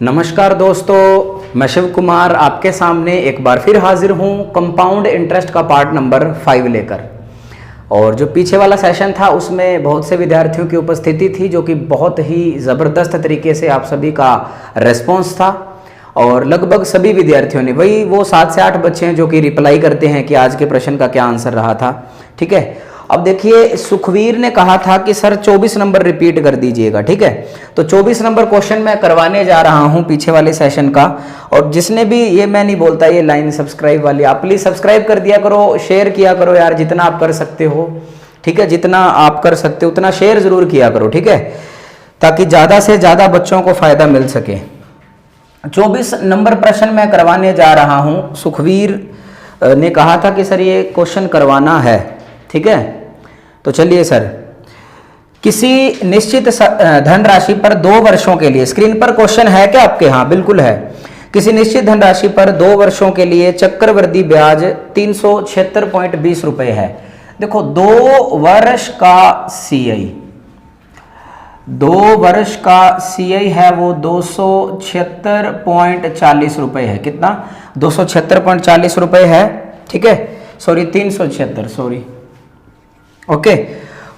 नमस्कार दोस्तों, मैं शिव कुमार आपके सामने एक बार फिर हाजिर हूँ कंपाउंड इंटरेस्ट का पार्ट नंबर 5 लेकर। और जो पीछे वाला सेशन था उसमें बहुत से विद्यार्थियों की उपस्थिति थी जो कि बहुत ही ज़बरदस्त तरीके से आप सभी का रेस्पॉन्स था। और लगभग सभी विद्यार्थियों ने वो 7 से 8 बच्चे हैं जो कि रिप्लाई करते हैं कि आज के प्रश्न का क्या आंसर रहा था। ठीक है, अब देखिए सुखवीर ने कहा था कि सर 24 नंबर रिपीट कर दीजिएगा। ठीक है, तो 24 नंबर क्वेश्चन मैं करवाने जा रहा हूं पीछे वाले सेशन का। और जिसने भी, ये मैं नहीं बोलता ये लाइन सब्सक्राइब वाली, आप प्लीज सब्सक्राइब कर दिया करो, शेयर किया करो यार जितना आप कर सकते हो। ठीक है, जितना आप कर सकते हो उतना शेयर जरूर किया करो। ठीक है, ताकि ज्यादा से ज्यादा बच्चों को फायदा मिल सके। 24 नंबर प्रश्न मैं करवाने जा रहा हूं। सुखवीर ने कहा था कि सर ये क्वेश्चन करवाना है। ठीक है, तो चलिए सर, किसी निश्चित धनराशि पर 2 वर्षों के लिए, स्क्रीन पर क्वेश्चन है क्या आपके? हाँ बिल्कुल है। किसी निश्चित धनराशि पर 2 वर्षों के लिए चक्रवृद्धि ब्याज 376.20 रुपए है। देखो 2 वर्ष का CI, 2 वर्ष का CI है वो 276.40 रुपए है। कितना? 276.40 रुपए है। ठीक है, सॉरी 376, सॉरी। ओके,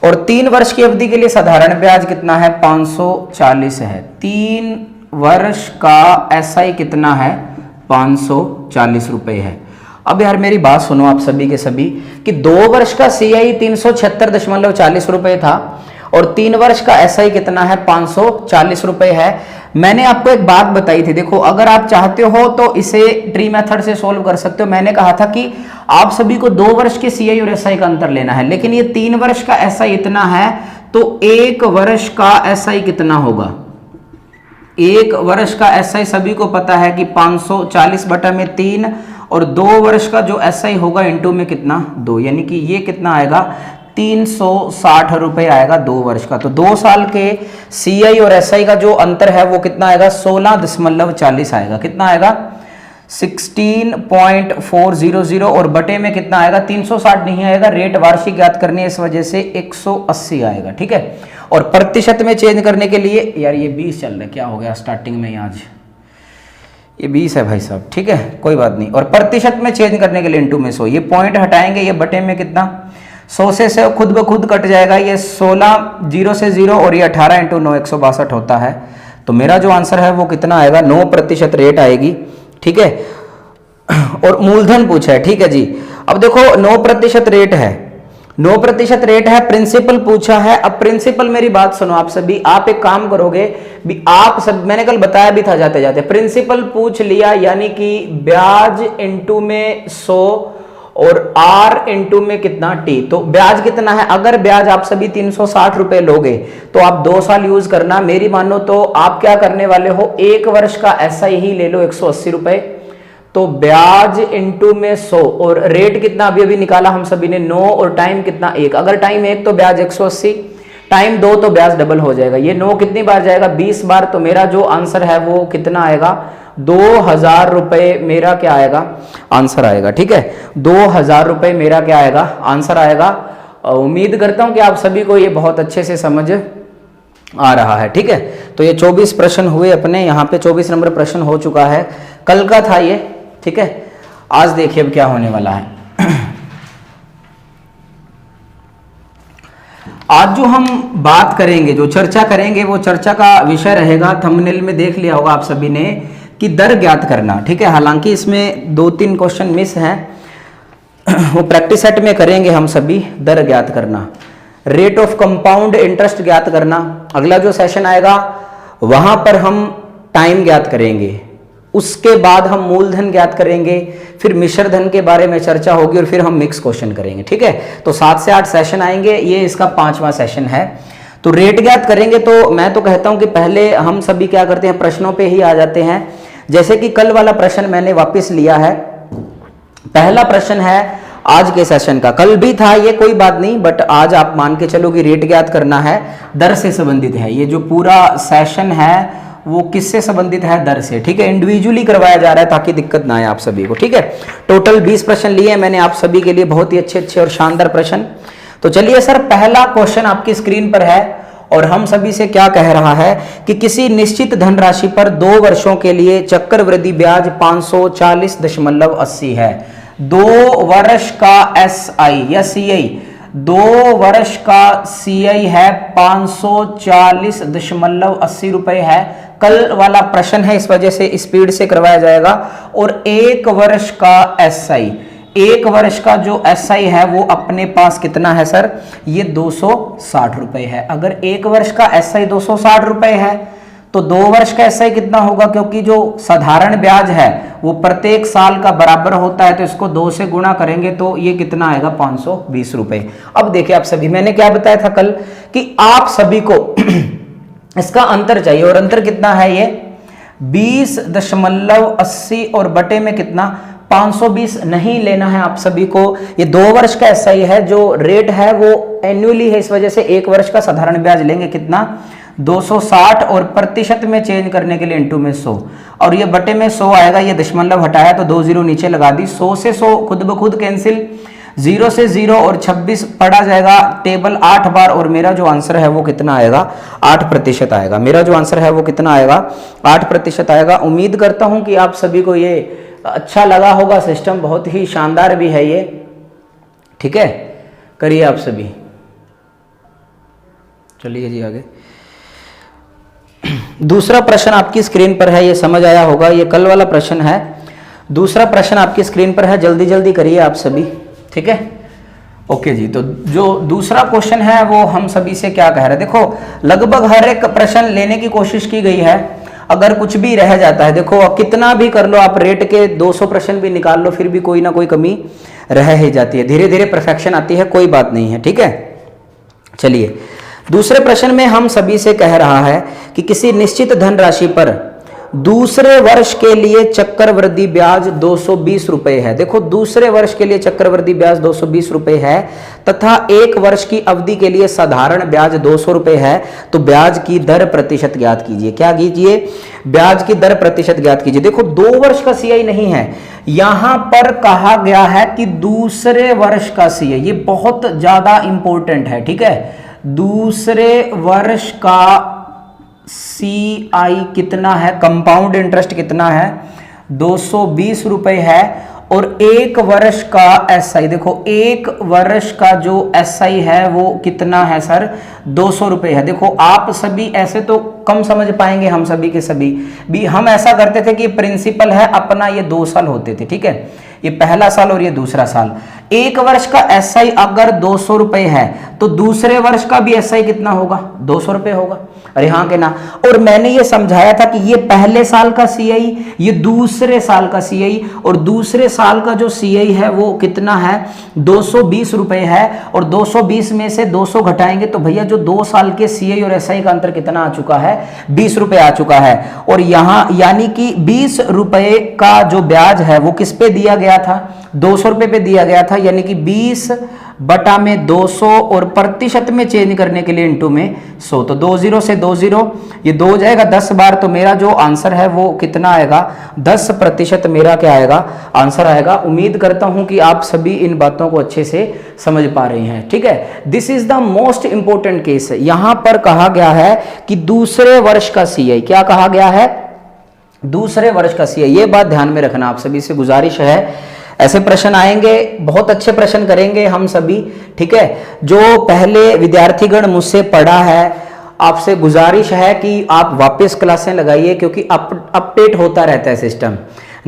और 3 वर्ष की अवधि के लिए साधारण ब्याज कितना है? 540 है। 3 वर्ष का SI कितना है? 540 रुपए है। अब यार मेरी बात सुनो आप सभी के सभी, कि 2 वर्ष का CI 376.40 रुपए था और 3 वर्ष का SI कितना है? 540 रुपए है। मैंने आपको एक बात बताई थी, देखो अगर आप चाहते हो तो इसे ट्री मेथड से सोल्व कर सकते हो। मैंने कहा था कि आप सभी को 2 वर्ष के CI और SI का अंतर लेना है, लेकिन ये 3 वर्ष का SI इतना है तो 1 वर्ष का SI कितना होगा? 1 वर्ष का SI सभी को पता है कि 540/3, और 2 वर्ष का जो SI होगा इंटू में कितना? 2, यानी कि ये कितना आएगा? 360 रुपए आएगा 2 वर्ष का। तो 2 साल के CI और SI का जो अंतर है वो कितना आएगा? 16.40 आएगा। कितना आएगा? 16.400, और बटे में कितना आएगा? 360 नहीं आएगा, रेट वार्षिक याद करनी है इस वजह से 180 आएगा। ठीक है, और प्रतिशत में चेंज करने के लिए, यार ये 20 चल रहा है, क्या हो गया स्टार्टिंग में? आज ये 20 है भाई साहब। ठीक है, कोई बात नहीं। और प्रतिशत में चेंज करने के लिए इंटू में 100, ये पॉइंट हटाएंगे, ये बटे में कितना? 100 से खुद ब खुद कट जाएगा। ये 16 0 से 0 और ये 18 × 9 162 होता है। तो मेरा जो आंसर है वो कितना आएगा? 9% रेट आएगी। ठीक है, और मूलधन पूछा है। ठीक है जी, अब देखो 9% रेट है, 9% रेट है। प्रिंसिपल पूछा है। अब प्रिंसिपल, मेरी बात सुनो आप सभी, आप एक काम करोगे भी, आप सब, मैंने कल बताया भी था जाते जाते, प्रिंसिपल पूछ लिया यानी कि ब्याज इंटू में 100 और R इंटू में कितना T। तो ब्याज कितना है? अगर ब्याज आप सभी 360 रुपए लोगे तो आप 2 साल यूज करना। मेरी मानो तो आप क्या करने वाले हो, 1 वर्ष का SI ही ले लो 180 रुपए। तो ब्याज इंटू में 100, और रेट कितना अभी अभी निकाला हम सभी ने? 9, और टाइम कितना? 1। अगर टाइम 1 तो ब्याज 180, टाइम 2 तो ब्याज डबल हो जाएगा। ये 9 कितनी बार जाएगा? 20 बार। तो मेरा जो आंसर है वो कितना आएगा? 2000 रुपए मेरा क्या आएगा? आंसर आएगा। ठीक है, 2000 रुपए मेरा क्या आएगा? आंसर आएगा। उम्मीद करता हूं कि आप सभी को ये बहुत अच्छे से समझ आ रहा है। ठीक है, तो ये 24 प्रश्न हुए अपने, यहाँ पे 24 नंबर प्रश्न हो चुका है। कल का था ये। ठीक है, आज देखिए अब क्या होने वाला है। आज जो हम बात करेंगे, जो चर्चा करेंगे, वो चर्चा का विषय रहेगा, थंबनेल में देख लिया होगा आप सभी ने, कि दर ज्ञात करना। ठीक है, हालांकि इसमें 2-3 क्वेश्चन मिस हैं, वो प्रैक्टिस सेट में करेंगे हम सभी। दर ज्ञात करना, रेट ऑफ कंपाउंड इंटरेस्ट ज्ञात करना। अगला जो सेशन आएगा वहां पर हम टाइम ज्ञात करेंगे, उसके बाद हम मूलधन ज्ञात करेंगे, फिर मिश्र धन के बारे में चर्चा होगी, और फिर हम मिक्स क्वेश्चन करेंगे। ठीक है, तो 7 से 8 सेशन आएंगे, ये इसका 5वां सेशन है। तो रेट ज्ञात करेंगे, तो मैं तो कहता हूं कि पहले हम सभी क्या करते हैं, प्रश्नों पे ही आ जाते हैं। जैसे कि कल वाला प्रश्न मैंने वापस लिया है। पहला प्रश्न है आज के सेशन का, कल भी था ये, कोई बात नहीं, बट आज आप मान के चलो कि रेट ज्ञात करना है, दर से संबंधित है। ये जो पूरा सेशन है वो किससे संबंधित है? दर से। ठीक है, इंडिविजुअली करवाया जा रहा है ताकि दिक्कत ना आए आप सभी को। ठीक है, टोटल 20 प्रश्न लिए हैं मैंने आप सभी के लिए, बहुत ही अच्छे अच्छे और शानदार प्रश्न। तो चलिए सर, पहला क्वेश्चन आपकी स्क्रीन पर है और हम सभी से क्या कह रहा है कि किसी निश्चित धनराशि पर 2 वर्षों के लिए चक्रवृद्धि ब्याज 540.80 है। 2 वर्ष का एसआई या सीआई, 2 वर्ष का सीआई है 540.80 रुपए है। कल वाला प्रश्न है, इस वजह से स्पीड से करवाया जाएगा। और 1 वर्ष का एसआई, 1 वर्ष का जो एसआई है वो अपने पास कितना है सर, ये 260 रुपए है। अगर 1 वर्ष का एसआई 260 रुपए है तो 2 वर्ष का एसआई कितना होगा, क्योंकि जो साधारण ब्याज है वो प्रत्येक साल का बराबर होता है, तो इसको 2 से गुणा करेंगे तो ये कितना आएगा, 520 रुपए। अब देखिए आप सभी, मैंने क्या बताया था कल कि आप सभी को इसका अंतर चाहिए, और अंतर कितना है, ये 20.80 और बटे में कितना 520 नहीं लेना है आप सभी को। ये 2 वर्ष का एसआई है, जो रेट है वो एनुअली है, इस वजह से 1 वर्ष का साधारण ब्याज लेंगे कितना 260, और प्रतिशत में चेंज करने के लिए इंटू में 100, और ये बटे में 100 आएगा। ये दशमलव हटाया तो 2 जीरो नीचे लगा दी, 100 से 100 खुद ब खुद कैंसिल, 0 से 0 और 26 पढ़ा जाएगा टेबल 8 बार, और मेरा जो आंसर है वो कितना आएगा, 8% आएगा। मेरा जो आंसर है वो कितना आएगा, 8% आएगा। उम्मीद करता हूं कि आप सभी को ये अच्छा लगा होगा, सिस्टम बहुत ही शानदार भी है ये, ठीक है। करिए आप सभी, चलिए जी आगे। दूसरा प्रश्न आपकी स्क्रीन पर है, ये समझ आया होगा, ये कल वाला प्रश्न है। दूसरा प्रश्न आपकी स्क्रीन पर है, जल्दी जल्दी करिए आप सभी, ठीक है। ओके जी, तो जो दूसरा क्वेश्चन है वो हम सभी से क्या कह रहे हैं, देखो लगभग हर एक प्रश्न लेने की कोशिश की गई है। अगर कुछ भी रह जाता है, देखो कितना भी कर लो आप, रेट के 200 प्रश्न भी निकाल लो, फिर भी कोई ना कोई कमी रह ही जाती है। धीरे धीरे परफेक्शन आती है, कोई बात नहीं है, ठीक है। चलिए, दूसरे प्रश्न में हम सभी से कह रहा है कि किसी निश्चित धनराशि पर दूसरे वर्ष के लिए चक्रवृद्धि ब्याज 220 रुपए है। देखो दूसरे वर्ष के लिए चक्रवृद्धि ब्याज 220 रुपए है, तथा 1 वर्ष की अवधि के लिए साधारण ब्याज 200 रुपए है। तो ब्याज की दर प्रतिशत ज्ञात कीजिए। क्या कीजिए, ब्याज की दर प्रतिशत ज्ञात कीजिए। देखो 2 वर्ष का सीआई नहीं है, यहां पर कहा गया है कि दूसरे वर्ष का सीआई, ये बहुत ज्यादा इंपॉर्टेंट है, ठीक है। दूसरे वर्ष का सीआई कितना है, कंपाउंड इंटरेस्ट कितना है, 220 रुपए है। और 1 वर्ष का एसआई, देखो 1 वर्ष का जो एसआई है वो कितना है सर, 200 रुपए है। देखो आप सभी ऐसे तो कम समझ पाएंगे, हम सभी के सभी भी हम ऐसा करते थे कि प्रिंसिपल है अपना, ये 2 साल होते थे, ठीक है, ये पहला साल और ये दूसरा साल। 1 वर्ष का एसआई अगर 200 रुपए है तो दूसरे वर्ष का भी एसआई कितना होगा, 200 रुपए होगा। अरे हाँ के ना। और मैंने ये समझाया था कि ये पहले साल का सीआई, ये दूसरे साल का सीआई, और दूसरे साल का जो सीआई है वो कितना है, 220 रुपए है। और 220 में से 200 घटाएंगे तो भैया जो 2 साल के सीआई और एसआई का अंतर कितना आ चुका है, 20 रुपए आ चुका है। और यहां यानी कि 20 रुपए का जो ब्याज है वो किस पे दिया गया था, 200 रुपए पे दिया गया था, यानी कि 20 बटा में 200 और प्रतिशत में चेंज करने के लिए इंटू में 100। तो 20 से 20 ये 2 हो जाएगा 10 बार, तो मेरा जो आंसर है वो कितना आएगा, 10% मेरा क्या आएगा, आंसर आएगा। उम्मीद करता हूं कि आप सभी इन बातों को अच्छे से समझ पा रहे हैं, ठीक है। This is the most important case. यहां पर कहा गया है कि दूसरे वर्ष का सीआई, क्या कहा गया है, दूसरे वर्ष का सीआई। ये बात ध्यान में रखना, आप सभी से गुजारिश है। ऐसे प्रश्न आएंगे, बहुत अच्छे प्रश्न करेंगे हम सभी, ठीक है। जो पहले विद्यार्थीगण मुझसे पढ़ा है, आपसे गुजारिश है कि आप वापस क्लासें लगाइए, क्योंकि अपडेट होता रहता है सिस्टम।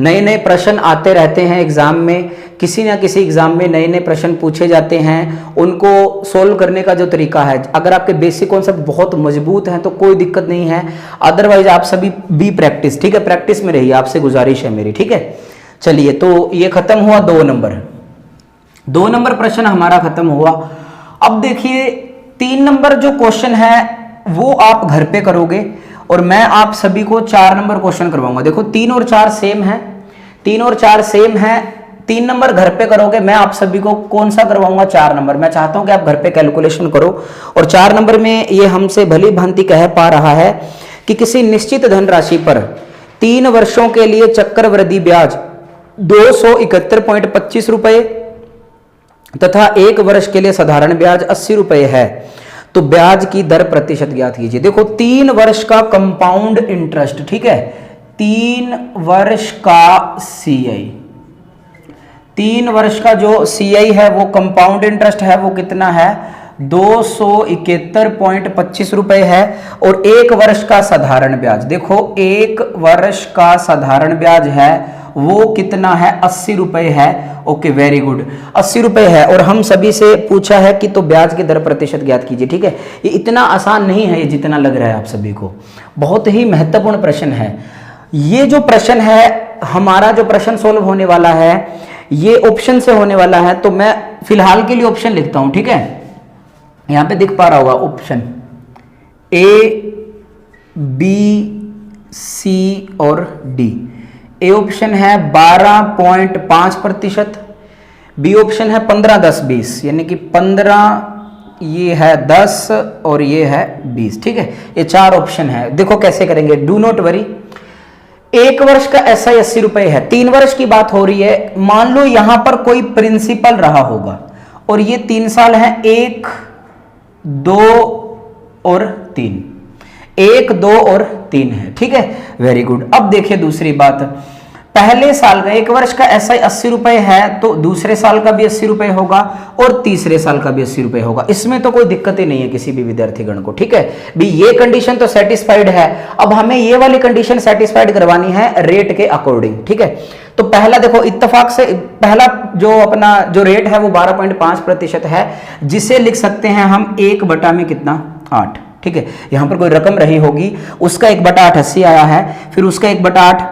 नए नए प्रश्न आते रहते हैं एग्जाम में, किसी ना किसी एग्जाम में नए नए प्रश्न पूछे जाते हैं। उनको सोल्व करने का जो तरीका है, अगर आपके बेसिक कॉन्सेप्ट बहुत मजबूत हैं तो कोई दिक्कत नहीं है, अदरवाइज आप सभी बी प्रैक्टिस, ठीक है, प्रैक्टिस में रहिए, आपसे गुजारिश है मेरी, ठीक है। चलिए, तो ये खत्म हुआ 2 नंबर, 2 नंबर प्रश्न हमारा खत्म हुआ। अब देखिए 3 नंबर जो क्वेश्चन है वो आप घर पे करोगे, और मैं आप सभी को 4 नंबर क्वेश्चन करवाऊंगा। देखो 3 और 4 सेम है, 3 और 4 सेम है। 3 नंबर घर पे करोगे, मैं आप सभी को कौन सा करवाऊंगा, 4 नंबर। मैं चाहता हूं कि आप घर पे कैलकुलेशन करो। और 4 नंबर में ये हमसे भली भांति कह पा रहा है कि किसी निश्चित धनराशि पर 3 वर्षों के लिए चक्रवृद्धि ब्याज 271.25 रुपए तथा 1 वर्ष के लिए साधारण ब्याज 80 रुपए है। तो ब्याज की दर प्रतिशत ज्ञात कीजिए। देखो 3 वर्ष का कंपाउंड इंटरेस्ट, ठीक है, 3 वर्ष का CI, 3 वर्ष का जो CI है वो कंपाउंड इंटरेस्ट है वो कितना है 271.25 रुपए है। और 1 वर्ष का साधारण ब्याज, देखो 1 वर्ष का साधारण ब्याज है वो कितना है 80 रुपए है। ओके वेरी गुड, 80 रुपए है। और हम सभी से पूछा है कि तो ब्याज की दर प्रतिशत ज्ञात कीजिए, ठीक है। ये इतना आसान नहीं है ये जितना लग रहा है आप सभी को, बहुत ही महत्वपूर्ण प्रश्न है ये। जो प्रश्न है हमारा, जो प्रश्न सोल्व होने वाला है ये ऑप्शन से होने वाला है, तो मैं फिलहाल के लिए ऑप्शन लिखता हूं, ठीक है। यहां पे दिख पा रहा होगा ऑप्शन A, B, C और D। ए ऑप्शन है 12.5%, बी ऑप्शन है 15, 10, 20, यानी कि 15, ये है 10 और ये है 20, ठीक है। ये 4 ऑप्शन है। देखो कैसे करेंगे, डू नॉट वरी। 1 वर्ष का SI 80 रुपए है, 3 वर्ष की बात हो रही है। मान लो यहां पर कोई प्रिंसिपल रहा होगा और ये 3 साल है, 1, 2 और 3, 1, 2 और 3 है, ठीक है, वेरी गुड। अब देखिए दूसरी बात, पहले साल का 1 वर्ष का SI 80 रुपए है तो दूसरे साल का भी 80 रुपए होगा और तीसरे साल का भी 80 रुपए होगा। इसमें तो कोई दिक्कत ही नहीं है किसी भी विद्यार्थीगण को, ठीक है भी। ये कंडीशन तो सेटिस्फाइड है। अब हमें ये वाली कंडीशन सेटिस्फाइड करवानी है रेट के अकॉर्डिंग, ठीक है। तो पहला देखो इत्तेफाक से पहला जो अपना जो रेट है वो 12.5% है, जिसे लिख सकते हैं हम 1 बटा में कितना 8, ठीक है। यहां पर कोई रकम रही होगी, उसका 1/8 80 आया है, फिर उसका 1/8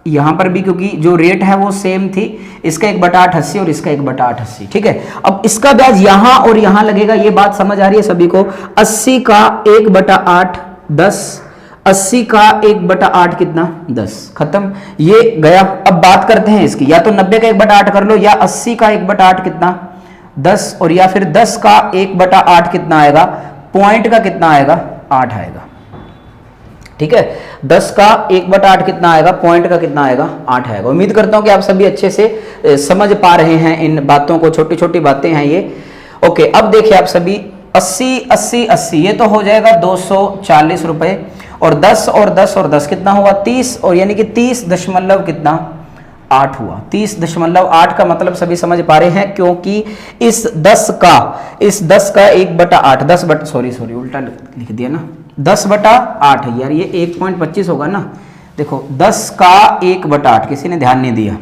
यहां पर भी, क्योंकि जो रेट है वो सेम थी, इसका 1/8 80 और इसका 1/8 80, ठीक है। अब इसका ब्याज यहां और यहां लगेगा, ये बात समझ आ रही है सभी को। 80 का 1/8 10, 80 का 1/8 कितना 10, खत्म, ये गया। अब बात करते हैं इसकी, या तो 90 का 1/8 कर लो, या 80 का 1/8 कितना 10, और या फिर 10 का 1/8 कितना आएगा, पॉइंट का कितना आएगा 8 आएगा, ठीक है। 10 का 1/8 कितना आएगा, पॉइंट का कितना आएगा 8 आएगा। उम्मीद करता हूं कि आप सभी अच्छे से समझ पा रहे हैं इन बातों को, छोटी छोटी बातें हैं ये। ओके, अब देखिए आप सभी 80 80 80 ये तो हो जाएगा 240 रुपए, और 10 और 10 और 10 कितना हुआ 30, और यानी कि 30 दशमलव कितना 8 हुआ। 30.8 का मतलब सभी समझ पा रहे हैं, क्योंकि इस 10 का 1/8 10 सॉरी उल्टा लिख दिया ना, 10/8 है यार, ये 1.25 होगा ना। देखो 10 का 1/8 किसी ने ध्यान नहीं दिया,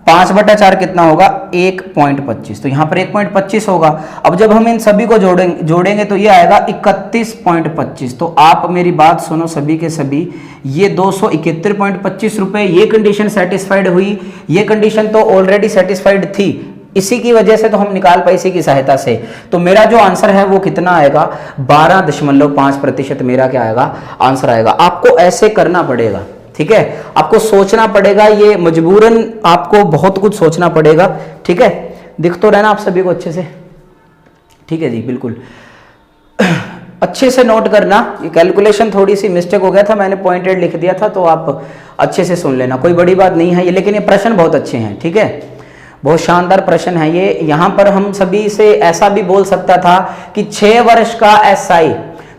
5/4 कितना होगा 1.25, तो यहां पर 1.25 होगा। अब जब हम इन सभी को जोड़ेंगे तो ये आएगा 31.25। तो आप मेरी बात सुनो सभी के सभी, ये 271.25 रुपए, ये कंडीशन सेटिस्फाइड हुई। ये कंडीशन तो ऑलरेडी सेटिस्फाइड थी, इसी की वजह से तो हम निकाल पाए, इसी की सहायता से। तो मेरा जो आंसर है वो कितना आएगा 12.5% मेरा क्या आएगा आंसर आएगा। आपको ऐसे करना पड़ेगा, ठीक है, आपको सोचना पड़ेगा, ये मजबूरन आपको बहुत कुछ सोचना पड़ेगा, ठीक है। दिख तो रहना आप सभी को अच्छे से, ठीक है जी, बिल्कुल अच्छे से नोट करना। ये कैलकुलेशन थोड़ी सी मिस्टेक हो गया था, मैंने पॉइंटेड लिख दिया था, तो आप अच्छे से सुन लेना, कोई बड़ी बात नहीं है ये। लेकिन ये प्रश्न बहुत अच्छे हैं, ठीक है, बहुत शानदार प्रश्न है ये। यहां पर हम सभी से ऐसा भी बोल सकता था कि 6 वर्ष का SI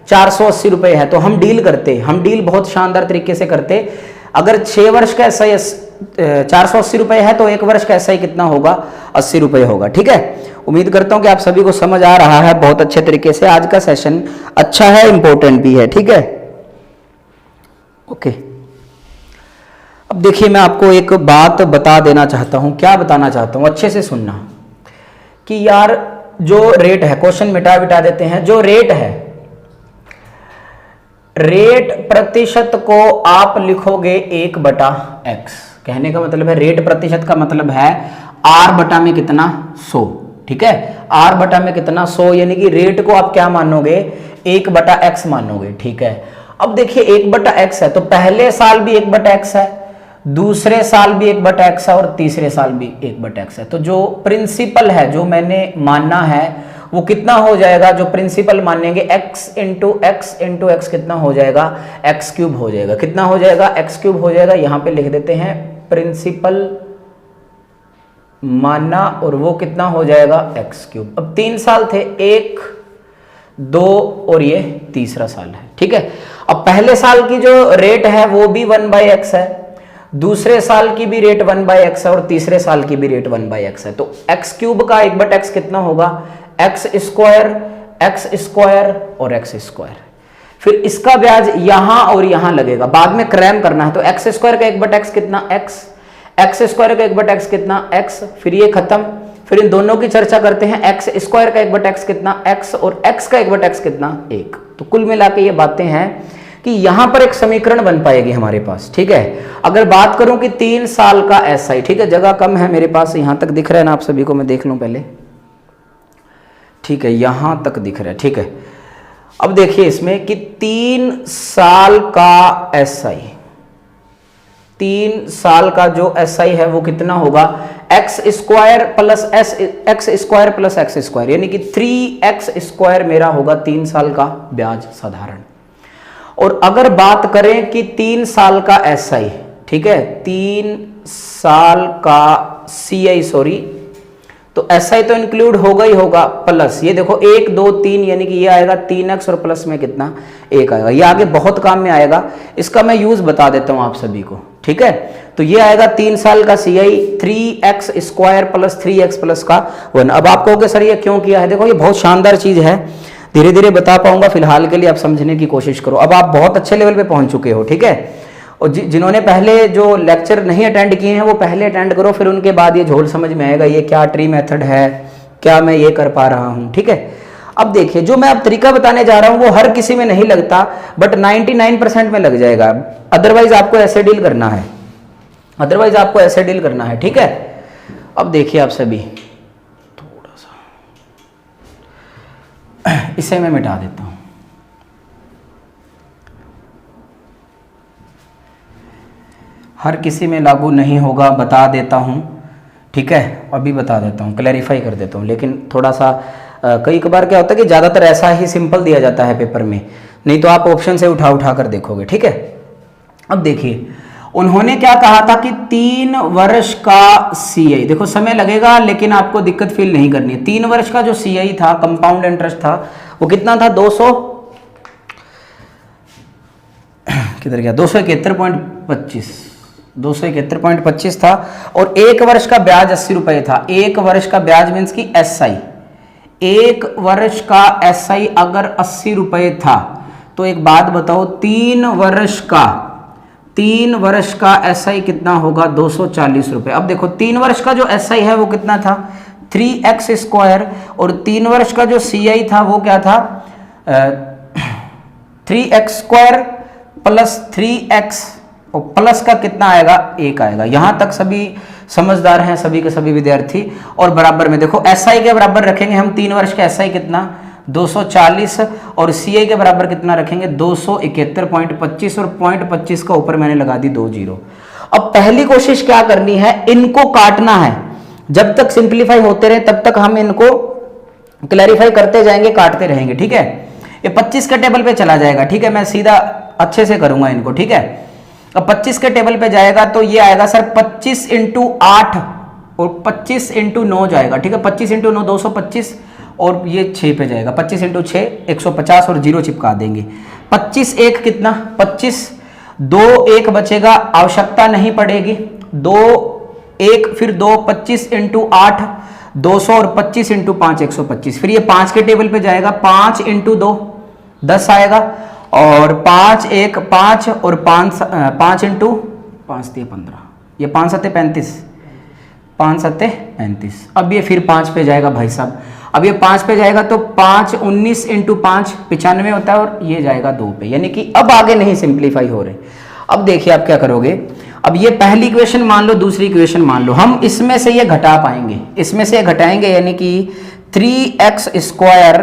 480 रुपए है, तो हम डील बहुत शानदार तरीके से करते। अगर 6 वर्ष का SI 480 रुपए है तो 1 वर्ष का SI कितना होगा 80 रुपए होगा, ठीक है। उम्मीद करता हूं कि आप सभी को समझ आ रहा है बहुत अच्छे तरीके से। आज का सेशन अच्छा है, इंपॉर्टेंट भी है, ठीक है। ओके, अब देखिए मैं आपको एक बात बता देना चाहता हूं। क्या बताना चाहता हूं, अच्छे से सुनना, कि यार जो रेट है, क्वेश्चन मिटा देते हैं, जो रेट है, रेट प्रतिशत को आप लिखोगे 1/x। कहने का मतलब है रेट प्रतिशत का मतलब है R बटा में कितना 100, ठीक है, R बटा में कितना 100, यानी कि रेट को आप क्या मानोगे 1/x मानोगे, ठीक है। अब देखिए 1/x है तो पहले साल भी 1/x है, दूसरे साल भी 1/x है, और तीसरे साल भी 1/x है। तो जो प्रिंसिपल है, जो मैंने मानना है वो कितना हो जाएगा, जो प्रिंसिपल मानेंगे x इंटू x कितना हो जाएगा x³ हो जाएगा। कितना हो जाएगा x³ हो जाएगा। यहां पे लिख देते हैं प्रिंसिपल माना और वो कितना हो जाएगा एक्स क्यूब। अब 3 साल थे, 1 2 और ये तीसरा साल है, ठीक है। अब पहले साल की जो रेट है वो भी 1/x है, दूसरे साल की भी रेट 1/x है और तीसरे साल की भी रेट 1/x है। तो x क्यूब का 1/x कितना होगा, x स्क्वायर और x स्क्वायर। फिर इसका ब्याज यहां और यहां लगेगा, बाद में क्रैम करना है। तो x स्क्वायर का 1/x कितना x स्क्वायर का 1/x कितना x, फिर ये खत्म। फिर इन दोनों की चर्चा करते हैं, x स्क्वायर का 1/x कितना x और x का 1/x कितना 1। तो कुल मिला के ये बातें हैं कि यहां पर एक समीकरण बन पाएगी हमारे पास, ठीक है। अगर बात करूं कि 3 साल का SI, ठीक है, जगह कम है मेरे पास, यहां तक दिख रहा है ना आप सभी को, मैं देख लूं पहले, ठीक है, यहां तक दिख रहा है, ठीक है। अब देखिए इसमें कि 3 साल का SI, 3 साल का जो SI है वो कितना होगा, x square plus x square plus x square, यानी कि 3x स्क्वायर मेरा होगा 3 साल का ब्याज साधारण। और अगर बात करें कि 3 साल का SI, ठीक है, 3 साल का CI, सॉरी, तो SI तो इंक्लूड होगा ही होगा, प्लस ये देखो 1 2 3, यानी कि ये आएगा 3x और प्लस में कितना 1 आएगा। ये आगे बहुत काम में आएगा, इसका मैं यूज बता देता हूं आप सभी को, ठीक है। तो ये आएगा 3 साल का CI 3x square plus 3x plus का 1। अब आप कहोगे सर ये क्यों किया है, देखो ये बहुत शानदार चीज है, धीरे धीरे बता पाऊंगा, फिलहाल के लिए आप समझने की कोशिश करो। अब आप बहुत अच्छे लेवल पे पहुंच चुके हो, ठीक है, और जिन्होंने पहले जो लेक्चर नहीं अटेंड किए हैं वो पहले अटेंड करो, फिर उनके बाद ये झोल समझ में आएगा, ये क्या ट्री मेथड है, क्या मैं ये कर पा रहा हूं, ठीक है। अब देखिए जो मैं अब तरीका बताने जा रहा हूं वो हर किसी में नहीं लगता, बट 99% में लग जाएगा। अदरवाइज आपको ऐसे डील करना है, अदरवाइज आपको ऐसे डील करना है, ठीक है। अब देखिए आप सभी, थोड़ा सा इसे मैं मिटा देता हूं। हर किसी में लागू नहीं होगा, बता देता हूं, ठीक है, अभी बता देता हूं, क्लैरिफाई कर देता हूं। लेकिन थोड़ा सा कई बार क्या होता है कि ज़्यादातर ऐसा ही सिंपल दिया जाता है पेपर में, नहीं तो आप ऑप्शन से उठा उठा कर देखोगे, ठीक है। अब देखिए उन्होंने क्या कहा था कि 3 वर्ष का CI, देखो समय लगेगा लेकिन आपको दिक्कत फील नहीं करनी है। 3 वर्ष का जो CI था, कंपाउंड इंटरेस्ट था, वो कितना था, 200 किधर गया, 271.25 था। और 1 वर्ष का ब्याज 80 रुपए था। 1 वर्ष का ब्याज मीन्स की SI, 1 वर्ष का SI अगर 80 रुपए था, तो एक बात बताओ 3 वर्ष का SI कितना होगा, 240 रुपए। अब देखो 3 वर्ष का जो SI है वो कितना था, 3x स्क्वायर, और 3 वर्ष का जो CI था वो क्या था, 3x स्क्वायर प्लस 3x, और प्लस का कितना आएगा, 1 आएगा। यहां तक सभी समझदार हैं, सभी के सभी विद्यार्थी। और बराबर में देखो SI के बराबर रखेंगे हम 3 वर्ष का SI कितना, 240, और CI के बराबर कितना रखेंगे, 271.25, और 0.25 का ऊपर मैंने लगा दी 2 जीरो। अब पहली कोशिश क्या करनी है, इनको काटना है। जब तक सिंप्लीफाई होते रहे तब तक हम इनको क्लैरिफाई करते जाएंगे, काटते रहेंगे, ठीक है। ये 25 के टेबल पे चला जाएगा, ठीक है, मैं सीधा अच्छे से करूंगा इनको, ठीक है। अब 25 के टेबल पे जाएगा तो ये आएगा सर 25 × 8 और 25 × 9 जाएगा, ठीक है। 25 × 9 225, और ये 6 पे जाएगा, 25 × 6 150, और 0 चिपका देंगे। 25 1 कितना, 25, 2 1 बचेगा, आवश्यकता नहीं पड़ेगी, 2 1 फिर 2, 25 × 8 200, और 25 × 5 125। फिर ये 5 के टेबल पे जाएगा, 5 × 2 10 आएगा, और 5 1 5, और 5 × 5 3 15, ये 5 7 35, 5 7 35। अब ये फिर 5 पे जाएगा भाई साहब, अब ये 5 पे जाएगा तो 5 19 × 5 95 होता है, और ये जाएगा 2 पे, यानी कि अब आगे नहीं सिंप्लीफाई हो रहे। अब देखिए आप क्या करोगे, अब ये पहली इक्वेशन मान लो, दूसरी इक्वेशन मान लो, हम इसमें से ये घटा पाएंगे, इसमें से घटाएंगे, यानी कि 3x square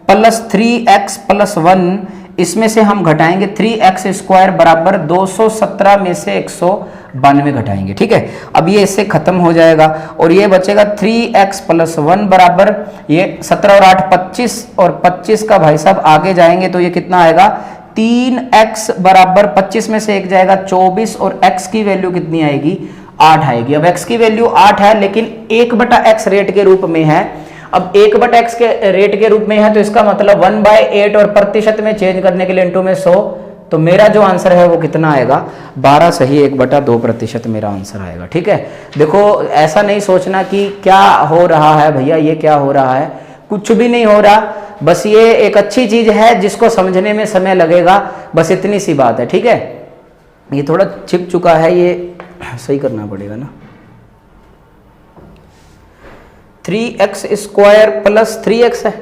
plus 3x plus 1, इसमें से हम घटाएंगे 3x स्क्वायर बराबर 217 में से 192 घटाएंगे, ठीक है। अब ये इससे खत्म हो जाएगा, और ये बचेगा 3x प्लस 1 बराबर, ये 17 और 8 25, और 25 का भाई साहब आगे जाएंगे तो ये कितना आएगा, 3x बराबर 25 में से 1 जाएगा 24, और x की वैल्यू कितनी आएगी 8 आएगी। अब x की वैल्यू 8 है लेकिन 1/x रेट के रूप में है। अब 1/x के रेट के रूप में है तो इसका मतलब 1/8 और प्रतिशत में चेंज करने के लिए इनटू में 100, तो मेरा जो आंसर है वो कितना आएगा 12 सही 1/2% मेरा आंसर आएगा। ठीक है, देखो ऐसा नहीं सोचना कि क्या हो रहा है भैया, ये क्या हो रहा है, कुछ भी नहीं हो रहा, बस ये एक अच्छी चीज है जिसको समझने में समय लगेगा, बस इतनी सी बात है। ठीक है, ये थोड़ा छिप चुका है, ये सही करना पड़ेगा ना। 3x² प्लस 3x है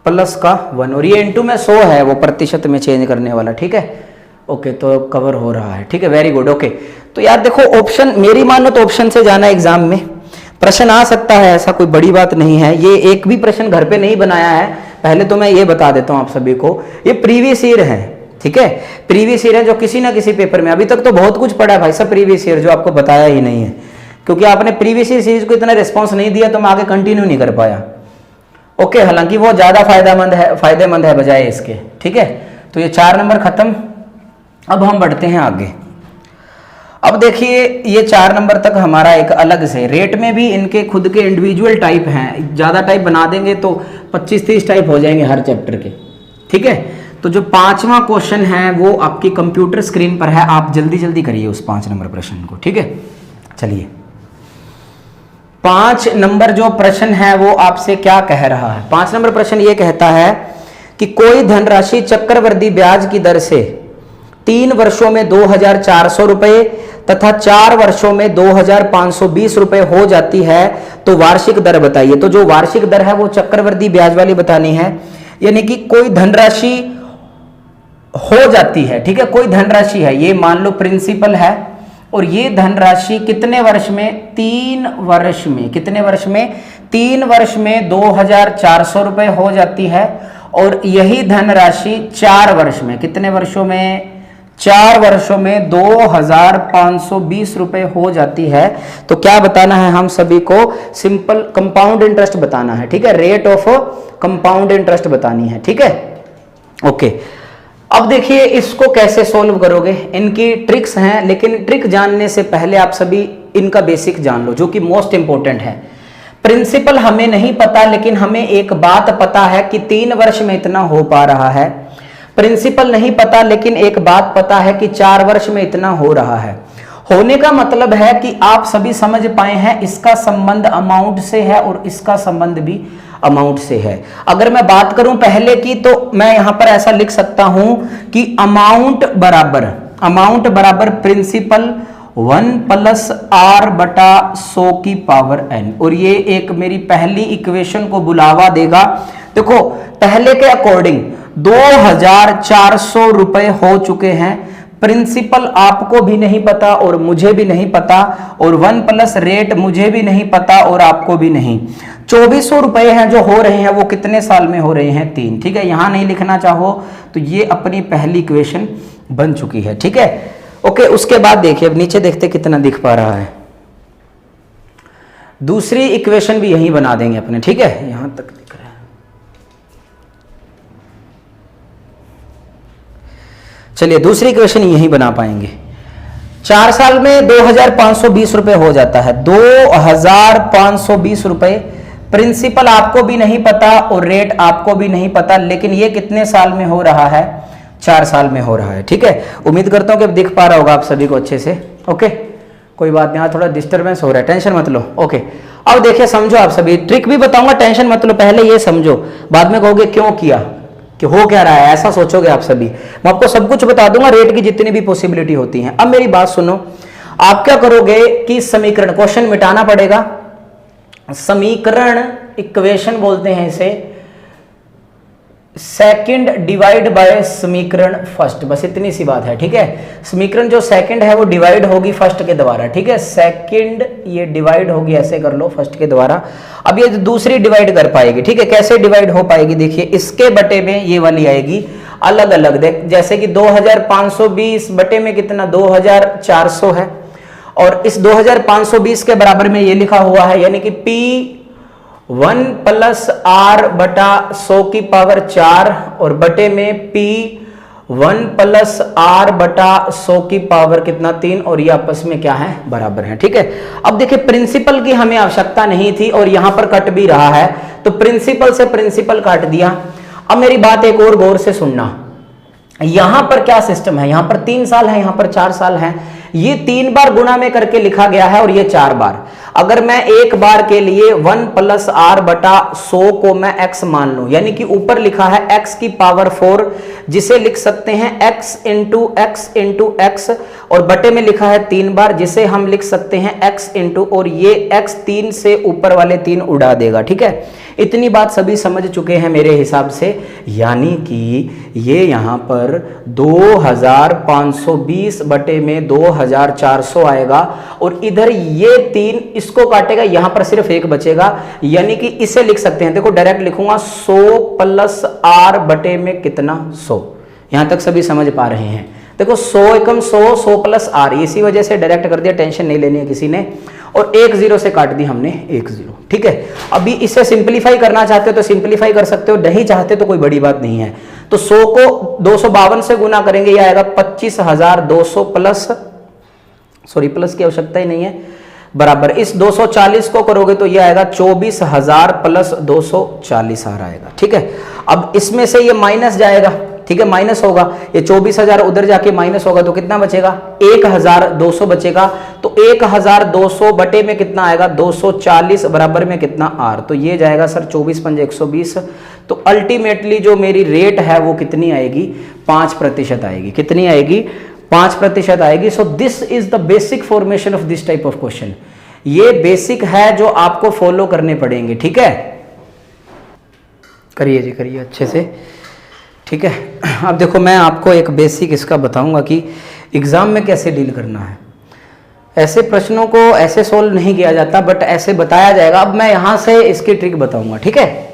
प्लस का 1 और ये इनटू में 100 है, वो प्रतिशत में चेंज करने वाला। ठीक है, ओके, तो कवर हो रहा है। ठीक है, वेरी गुड। ओके, तो यार देखो ऑप्शन, मेरी मानो तो ऑप्शन से जाना एग्जाम में, प्रश्न आ सकता है, ऐसा कोई बड़ी बात नहीं है। ये एक भी प्रश्न घर पे नहीं बनाया है, पहले तो मैं ये बता देता हूं आप सभी को, ये प्रीवियस ईयर है। ठीक है, प्रीवियस ईयर है जो किसी ना किसी पेपर में, अभी तक तो बहुत कुछ पढ़ा है भाई साहब प्रीवियस ईयर, जो आपको बताया ही नहीं है, क्योंकि आपने प्रीवियस ईयर सीरीज को इतना रिस्पॉन्स नहीं दिया तो मैं आगे कंटिन्यू नहीं कर पाया। ओके, हालांकि वो ज्यादा फायदेमंद है बजाय इसके। ठीक है, तो ये 4 नंबर खत्म। अब हम बढ़ते हैं आगे। अब देखिए ये 4 नंबर तक हमारा एक अलग से, रेट में भी इनके खुद के इंडिविजुअल टाइप हैं, ज्यादा टाइप बना देंगे तो 25-30 टाइप हो जाएंगे हर चैप्टर के। ठीक है, तो जो 5वां क्वेश्चन है वो आपकी कंप्यूटर स्क्रीन पर है, आप जल्दी जल्दी करिए उस 5 नंबर प्रश्न को। ठीक है, चलिए 5 नंबर जो प्रश्न है वो आपसे क्या कह रहा है। 5 नंबर प्रश्न ये कहता है कि कोई धनराशि चक्रवृद्धि ब्याज की दर से 3 वर्षों में 2,400 रुपए तथा 4 वर्षों में 2,520 रुपए हो जाती है, तो वार्षिक दर बताइए। तो जो वार्षिक दर है वो चक्रवृद्धि ब्याज वाली बतानी है, यानी कि कोई धनराशि हो जाती है। ठीक है, कोई धनराशि है, ये मान लो प्रिंसिपल है, और ये धनराशि कितने वर्ष में, 3 वर्ष में, कितने वर्ष में, 3 वर्ष में 2,400 रुपए हो जाती है, और यही धनराशि 4 वर्ष में, कितने वर्षों में, 4 वर्षों में 2,520 रुपए हो जाती है। तो क्या बताना है हम सभी को, सिंपल कंपाउंड इंटरेस्ट बताना है। ठीक है, रेट ऑफ कंपाउंड इंटरेस्ट बतानी है। ठीक है, ओके, अब देखिए इसको कैसे सोल्व करोगे, इनकी ट्रिक्स हैं, लेकिन ट्रिक जानने से पहले आप सभी इनका बेसिक जान लो, जो कि मोस्ट इंपॉर्टेंट है। प्रिंसिपल हमें नहीं पता, लेकिन हमें एक बात पता है कि 3 वर्ष में इतना हो पा रहा है। प्रिंसिपल नहीं पता, लेकिन एक बात पता है कि 4 वर्ष में इतना हो रहा है। होने का मतलब है कि आप सभी समझ पाए हैं, इसका संबंध अमाउंट से है और इसका संबंध भी अमाउंट से है। अगर मैं बात करूं पहले की, तो मैं यहां पर ऐसा लिख सकता हूं कि अमाउंट बराबर प्रिंसिपल 1 + r/100⁴ और ये एक मेरी पहली इक्वेशन को बुलावा देगा। देखो पहले के अकॉर्डिंग 2,400 रुपए हो चुके हैं, प्रिंसिपल आपको भी नहीं पता और मुझे भी नहीं पता, और 1 प्लस रेट मुझे भी नहीं पता और आपको भी नहीं। 2400 रुपए हैं जो हो रहे हैं, वो कितने साल में हो रहे हैं, 3। ठीक है, यहां नहीं लिखना चाहो तो ये अपनी पहली इक्वेशन बन चुकी है। ठीक है, ओके, उसके बाद देखिए, अब नीचे देखते कितना दिख पा रहा है। दूसरी इक्वेशन भी यही बना देंगे अपने। ठीक है, यहां तक दिख रहा है। चलिए दूसरी इक्वेशन यही बना पाएंगे। 4 साल में 2,520 रुपए हो जाता है, 2,520 रुपए। प्रिंसिपल आपको भी नहीं पता और रेट आपको भी नहीं पता, लेकिन ये कितने साल में हो रहा है, 4 साल में हो रहा है। ठीक है, उम्मीद करता हूं कि दिख पा रहा होगा आप सभी को अच्छे से। ओके, कोई बात नहीं, थोड़ा डिस्टर्बेंस हो रहा है, टेंशन मत लो। ओके, अब देखिए समझो, आप सभी ट्रिक भी बताऊंगा, टेंशन मत लो, पहले ये समझो, बाद में कहोगे क्यों किया, कि हो क्या रहा है, ऐसा सोचोगे आप सभी। मैं आपको सब कुछ बता दूंगा, रेट की जितनी भी पॉसिबिलिटी होती है। अब मेरी बात सुनो, आप क्या करोगे कि समीकरण, क्वेश्चन मिटाना पड़ेगा। समीकरण, इक्वेशन बोलते हैं इसे, सेकंड डिवाइड बाय समीकरण फर्स्ट, बस इतनी सी बात है। ठीक है, समीकरण जो सेकंड है वो डिवाइड होगी फर्स्ट के द्वारा। ठीक है, सेकंड ये डिवाइड होगी, ऐसे कर लो, फर्स्ट के द्वारा। अब ये दूसरी डिवाइड कर पाएगी। ठीक है, कैसे डिवाइड हो पाएगी, देखिए इसके बटे में ये वाली आएगी अलग अलग। देख, जैसे कि 2,520 बटे में कितना, 2,400 है, और इस 2,520 के बराबर में ये लिखा हुआ है, यानी कि P1 + r/100⁴ और बटे में P 1 प्लस आर बटा 100 की पावर कितना 3, और ये आपस में क्या है, बराबर है। ठीक है, अब देखिए प्रिंसिपल की हमें आवश्यकता नहीं थी और यहां पर कट भी रहा है, तो प्रिंसिपल से प्रिंसिपल काट दिया। अब मेरी बात एक और गौर से सुनना, यहां पर क्या सिस्टम है, यहां पर 3 साल है, यहां पर 4 साल है, ये 3 बार गुणा में करके लिखा गया है और ये 4 बार। अगर मैं एक बार के लिए 1 प्लस आर बटा 100 को मैं x मान लूं, यानी कि ऊपर लिखा है x की पावर 4, जिसे लिख सकते हैं x इंटू एक्स, और बटे में लिखा है 3 बार, जिसे हम लिख सकते हैं x इंटू, और ये x 3 से ऊपर वाले 3 उड़ा देगा। ठीक है, इतनी बात सभी समझ चुके हैं मेरे हिसाब से, यानी कि ये यहां पर 2520 बटे में 2400 आएगा, और इधर ये 3 इसको काटेगा, यहां पर सिर्फ 1 बचेगा, यानी कि इसे लिख सकते हैं, देखो डायरेक्ट लिखूंगा 100 प्लस आर बटे में कितना 100। यहां तक सभी समझ पा रहे हैं? देखो 100 एकम 100, 100 प्लस आर, इसी वजह से डायरेक्ट कर दिया, टेंशन नहीं लेनी है किसी ने, और 1 0 से काट दी हमने 1 0। ठीक है, अभी इसे सिंपलीफाई करना चाहते हो तो सिंपलीफाई कर सकते हो, नहीं चाहते तो कोई बड़ी बात नहीं है। तो 100 को 252 से गुना करेंगे, यह आएगा 25200 प्लस, सॉरी प्लस की आवश्यकता ही नहीं है, बराबर इस 240 को करोगे तो यह आएगा 24000 प्लस 240 आ आएगा। ठीक है, अब इसमें से ये माइनस जाएगा, ठीक है, माइनस होगा, ये 24000 उधर जाके माइनस होगा तो कितना बचेगा, 1200 बचेगा। तो 1200 बटे में कितना आएगा 240, बराबर में कितना आर, तो ये जाएगा सर 24 5 120। तो अल्टीमेटली जो मेरी रेट है वो कितनी आएगी, 5% आएगी। कितनी आएगी, 5% आएगी। So this is the basic formation of this type of question. ये बेसिक है जो आपको फॉलो करने पड़ेंगे। ठीक है, करिए जी, करिए अच्छे से। ठीक है, अब देखो मैं आपको एक बेसिक इसका बताऊंगा कि एग्जाम में कैसे डील करना है। ऐसे प्रश्नों को ऐसे सोल्व नहीं किया जाता, बट ऐसे बताया जाएगा। अब मैं यहां से इसकी ट्रिक बताऊंगा। ठीक है,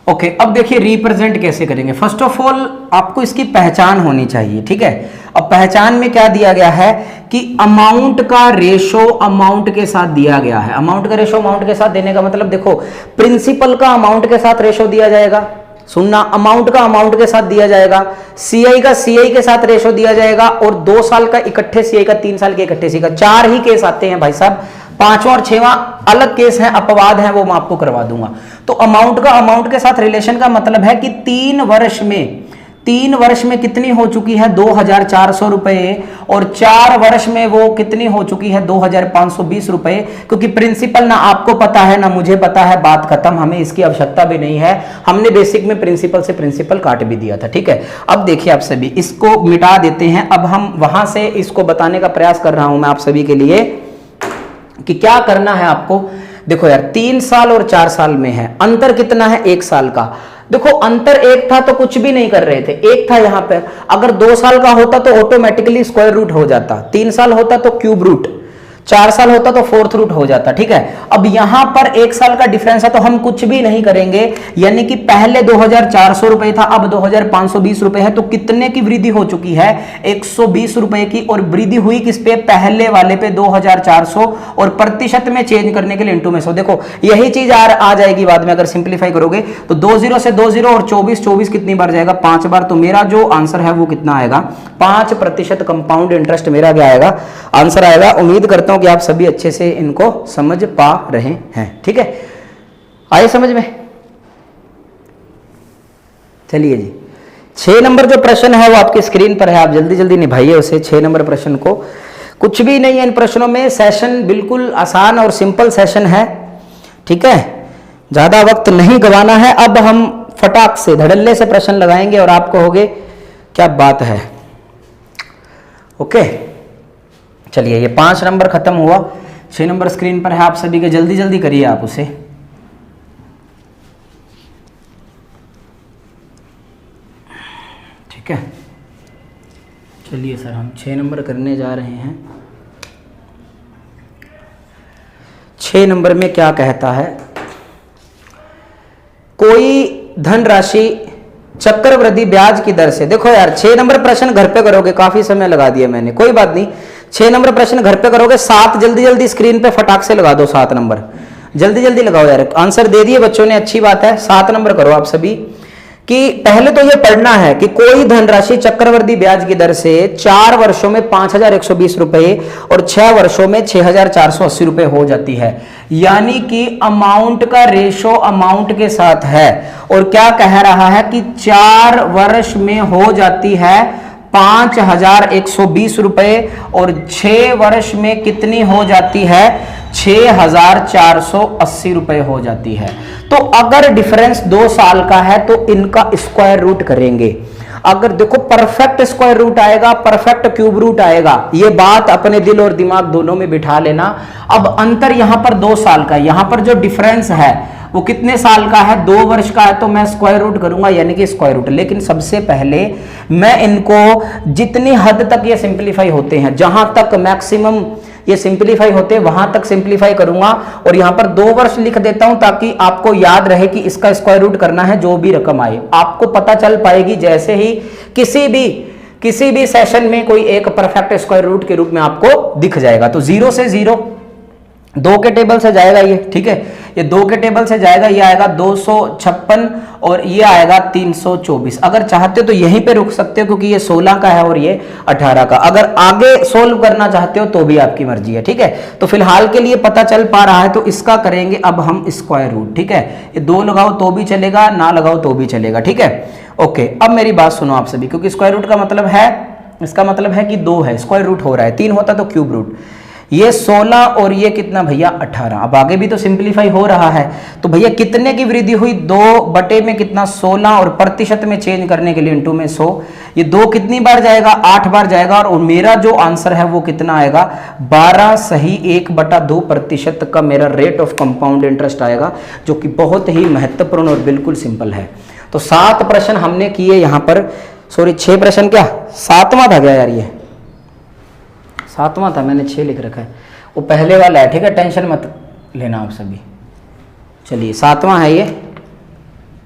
ओके, अब देखिए रिप्रेजेंट कैसे करेंगे। फर्स्ट ऑफ ऑल आपको इसकी पहचान होनी चाहिए। ठीक है, अब पहचान में क्या दिया गया है कि अमाउंट का रेशो अमाउंट के साथ दिया गया है। अमाउंट का रेशो अमाउंट के साथ देने का मतलब, देखो प्रिंसिपल का अमाउंट के साथ रेशो दिया जाएगा, सुनना, अमाउंट का अमाउंट के साथ दिया जाएगा, सीआई का सीआई के साथ रेशो दिया जाएगा, और 2 साल का इकट्ठे सीआई का, 3 साल के इकट्ठे सीआई का। 4 ही केस आते हैं भाई साहब, 5वां और 6वां अलग केस हैं, अपवाद हैं, वो मैं आपको करवा दूंगा। तो अमाउंट का अमाउंट के साथ रिलेशन का मतलब है कि 3 वर्ष में कितनी हो चुकी है 2400 रुपए, और 4 वर्ष में वो कितनी हो चुकी है 2520 रुपए। क्योंकि प्रिंसिपल ना आपको पता है ना मुझे पता है, बात खत्म, हमें इसकी आवश्यकता भी नहीं है। हमने बेसिक में प्रिंसिपल से प्रिंसिपल काट भी दिया था। ठीक है, अब देखिए आप सभी इसको मिटा देते हैं। अब हम वहां से इसको बताने का प्रयास कर रहा हूं मैं आप सभी के लिए कि क्या करना है आपको। देखो यार, 3 साल और 4 साल में है, अंतर कितना है 1 साल का। देखो अंतर 1 था तो कुछ भी नहीं कर रहे थे, 1 था यहां पर। अगर 2 साल का होता तो ऑटोमेटिकली स्क्वायर रूट हो जाता, 3 साल होता तो क्यूब रूट, 4 साल होता तो 4th रूट हो जाता। ठीक है, अब यहां पर 1 साल का डिफरेंस है तो हम कुछ भी नहीं करेंगे, यानी कि पहले 2400 रुपए था, अब 2520 रुपए है। तो कितने की वृद्धि हो चुकी है 120 रुपए की, और वृद्धि हुई किस पे, पहले वाले पे 2400, और प्रतिशत में चेंज करने के लिए इंटू में 100। देखो यही चीज आ जाएगी बाद में, अगर सिंप्लीफाई करोगे तो 20 से 20 और 24 कितनी बार जाएगा, 5 बार। तो मेरा जो आंसर है वो कितना आएगा, 5% कंपाउंड इंटरेस्ट मेरा क्या आएगा, आंसर आएगा। उम्मीद करता हूं कि आप सभी अच्छे से इनको समझ पा रहे हैं। ठीक है, आए समझ में? चलिए जी, 6 नंबर जो प्रश्न है वो आपकी स्क्रीन पर है, आप जल्दी जल्दी निभाइए उसे। 6 नंबर प्रश्न को, कुछ भी नहीं है इन प्रश्नों में, सेशन बिल्कुल आसान और सिंपल सेशन है। ठीक है, ज्यादा वक्त नहीं गवाना है। अब हम फटाक से धड़ल्ले से प्रश्न लगाएंगे और आप कहोगे क्या बात है। ओके, चलिए ये 5 नंबर खत्म हुआ, 6 नंबर स्क्रीन पर है आप सभी के, जल्दी जल्दी करिए आप उसे। ठीक है, चलिए सर हम 6 नंबर करने जा रहे हैं। 6 नंबर में क्या कहता है, कोई धनराशि चक्रवृद्धि ब्याज की दर से। देखो यार 6 नंबर प्रश्न घर पे करोगे, काफी समय लगा दिया मैंने, कोई बात नहीं। 6 नंबर प्रश्न घर पे करोगे, 7 जल्दी जल्दी स्क्रीन पे फटाक से लगा दो, 7 नंबर जल्दी जल्दी लगाओ यार। आंसर दे दिए बच्चों ने, अच्छी बात है। 7 नंबर करो आप सभी। कि पहले तो ये पढ़ना है कि कोई धनराशि चक्रवृद्धि ब्याज की दर से 4 वर्षों में 5,120 रुपए और 6 वर्षों में 6,480 रुपए हो जाती है, यानी कि अमाउंट का रेशो अमाउंट के साथ है। और क्या कह रहा है कि 4 वर्ष में हो जाती है 5,120 रुपए और 6 वर्ष में कितनी हो जाती है, 6,480 रुपए हो जाती है। तो अगर डिफरेंस 2 साल का है तो इनका स्क्वायर रूट करेंगे। अगर देखो परफेक्ट स्क्वायर रूट आएगा, परफेक्ट क्यूब रूट आएगा, ये बात अपने दिल और दिमाग दोनों में बिठा लेना। अब अंतर यहां पर 2 साल का है, यहां पर जो डिफरेंस है वो कितने साल का है, 2 वर्ष का है, तो मैं स्क्वायर रूट करूंगा यानी कि स्क्वायर रूट। लेकिन सबसे पहले मैं इनको जितनी हद तक ये सिंप्लीफाई होते हैं, जहां तक मैक्सिमम ये सिंप्लीफाई होते हैं वहां तक सिंप्लीफाई करूंगा। और यहां पर 2 वर्ष लिख देता हूं ताकि आपको याद रहे कि इसका स्क्वायर रूट करना है, जो भी रकम आए आपको पता चल पाएगी। जैसे ही किसी भी सेशन में कोई एक परफेक्ट स्क्वायर रूट के रूप में आपको दिख जाएगा। तो 0 से 0 2 के टेबल से जाएगा ये, ठीक है, ये 2 के टेबल से जाएगा, ये आएगा 256 और ये आएगा 324। अगर चाहते हो तो यहीं पे रुक सकते हो क्योंकि ये 16 का है और ये 18 का। अगर आगे सोल्व करना चाहते हो तो भी आपकी मर्जी है, ठीक है। तो फिलहाल के लिए पता चल पा रहा है तो इसका करेंगे अब हम स्क्वायर रूट, ठीक है। ये 2 लगाओ तो भी चलेगा, ना लगाओ तो भी चलेगा, ठीक है। ओके, अब मेरी बात सुनो आप सभी, क्योंकि स्क्वायर रूट का मतलब है, इसका मतलब है कि 2 है, स्क्वायर रूट हो रहा है, 3 होता तो क्यूब रूट। ये 16 और ये कितना भैया 18। अब आगे भी तो सिंप्लीफाई हो रहा है, तो भैया कितने की वृद्धि हुई, 2 बटे में कितना 16 और प्रतिशत में चेंज करने के लिए इंटू में 100। ये 2 कितनी बार जाएगा, 8 बार जाएगा। और मेरा जो आंसर है वो कितना आएगा, 12 सही 1/2% का मेरा रेट ऑफ कंपाउंड इंटरेस्ट आएगा, जो कि बहुत ही महत्वपूर्ण और बिल्कुल सिंपल है। तो 7 प्रश्न हमने किए यहाँ पर, सॉरी 6 प्रश्न, क्या 7वां था क्या यार, ये 7वां था, मैंने 6 लिख रखा है, वो पहले वाला है, ठीक है, टेंशन मत लेना आप सभी। चलिए 7वां है ये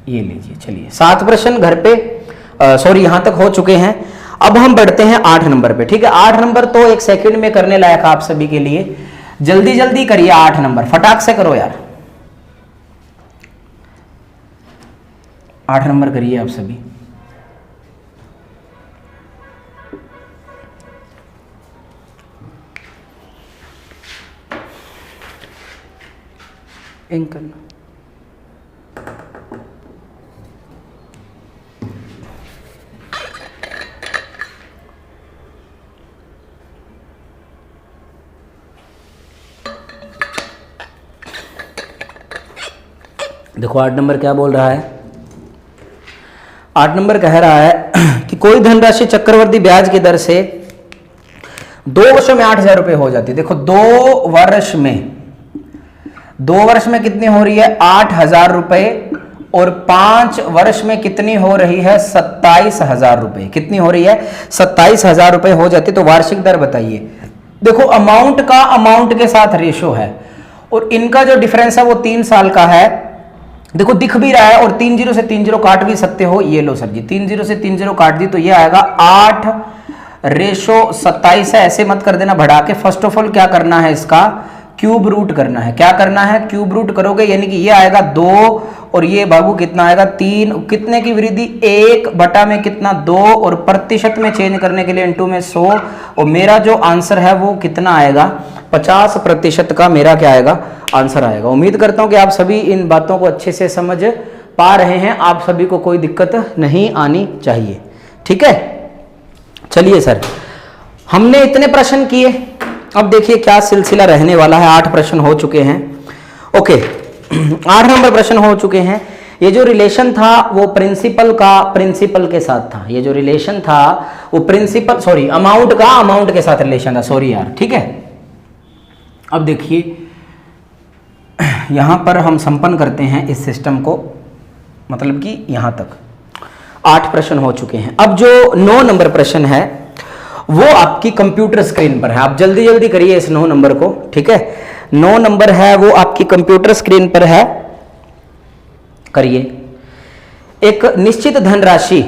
लीजिए। चलिए 7 प्रश्न घर पे, सॉरी यहां तक हो चुके हैं। अब हम बढ़ते हैं 8 नंबर पे, ठीक है। 8 नंबर तो 1 सेकंड में करने लायक आप सभी के लिए, जल्दी जल्दी करिए 8 नंबर, फटाक से करो यार, 8 नंबर करिए आप सभी। इंक करना। देखो 8 नंबर क्या बोल रहा है, 8 नंबर कह रहा है कि कोई धनराशि चक्रवर्ती ब्याज की दर से 2 वर्षों में 8,000 रुपए हो जाती है। देखो 2 वर्ष में कितनी हो रही है, 8,000 रुपए, और 5 वर्ष में कितनी हो रही है, 27,000 रुपए। कितनी हो रही है, 27,000 रुपए हो जाती है। तो वार्षिक दर बताइए। देखो अमाउंट का अमाउंट के साथ रेशो है और इनका जो डिफरेंस है वो 3 साल का है। देखो दिख भी रहा है, और 3 0 से 3 0 काट भी सकते हो। ये लो सर जी, 3 0 से 3 0 काट दी तो ये आएगा 8/27 है। ऐसे मत कर देना बढ़ा के। फर्स्ट ऑफ ऑल क्या करना है, इसका क्यूब रूट करना है। क्या करना है, क्यूब रूट करोगे यानी कि ये आएगा 2 और ये बाबू कितना आएगा 3। कितने की वृद्धि, 1 बटा में कितना 2 और प्रतिशत में चेंज करने के लिए इंटू में 100। और मेरा जो आंसर है वो कितना आएगा, 50% का मेरा क्या आएगा, आंसर आएगा। उम्मीद करता हूं कि आप सभी इन बातों को अच्छे से समझ पा रहे हैं, आप सभी को कोई दिक्कत नहीं आनी चाहिए, ठीक है। चलिए सर, हमने इतने प्रश्न किए, अब देखिए क्या सिलसिला रहने वाला है। 8 प्रश्न हो चुके हैं, ओके 8 नंबर प्रश्न हो चुके हैं। ये जो रिलेशन था वो प्रिंसिपल के साथ था। ये जो रिलेशन था वो अमाउंट का अमाउंट के साथ रिलेशन था, सॉरी यार, ठीक है। अब देखिए यहां पर हम संपन्न करते हैं इस सिस्टम को, मतलब कि यहां तक 8 प्रश्न हो चुके हैं। अब जो 9 नंबर प्रश्न है वो आपकी कंप्यूटर स्क्रीन पर है। आप जल्दी जल्दी करिए इस 9 नंबर को, ठीक है। 9 नंबर है वो आपकी कंप्यूटर स्क्रीन पर है, करिए। एक निश्चित धनराशि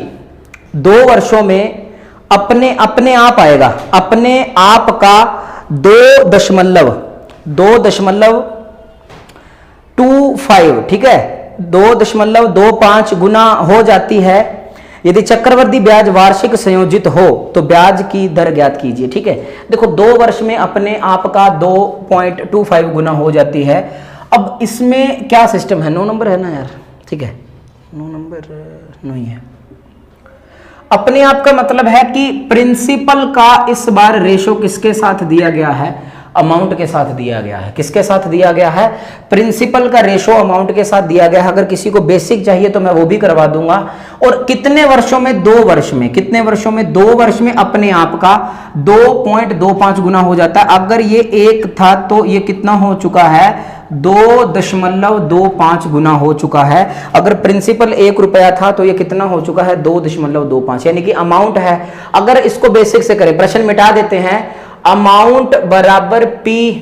2 वर्षों में अपने आप आएगा, अपने आप का 2.25, ठीक है, 2.25 गुना हो जाती है। यदि चक्रवृद्धि ब्याज वार्षिक संयोजित हो तो ब्याज की दर ज्ञात कीजिए। ठीक है, देखो 2 वर्ष में अपने आप का 2.25 गुना हो जाती है। अब इसमें क्या सिस्टम है, 9 नंबर है ना यार, ठीक है 9 नंबर नहीं है। अपने आप का मतलब है कि प्रिंसिपल का इस बार रेशो किसके साथ दिया गया है, अमाउंट के साथ दिया गया है। किसके साथ दिया गया है, प्रिंसिपल का रेशो अमाउंट के साथ दिया गया है। अगर किसी को बेसिक चाहिए तो मैं वो भी करवा दूंगा। और कितने वर्षों में, 2 वर्ष में, कितने वर्षों में, 2 वर्ष में अपने आप का 2.25 गुना हो जाता है। अगर ये 1 था तो ये कितना हो चुका है, 2.25 गुना हो चुका है। अगर प्रिंसिपल 1 रुपया था तो ये कितना हो चुका है, 2.25, यानी कि अमाउंट है। अगर इसको बेसिक से करें, प्रश्न मिटा देते हैं, अमाउंट बराबर P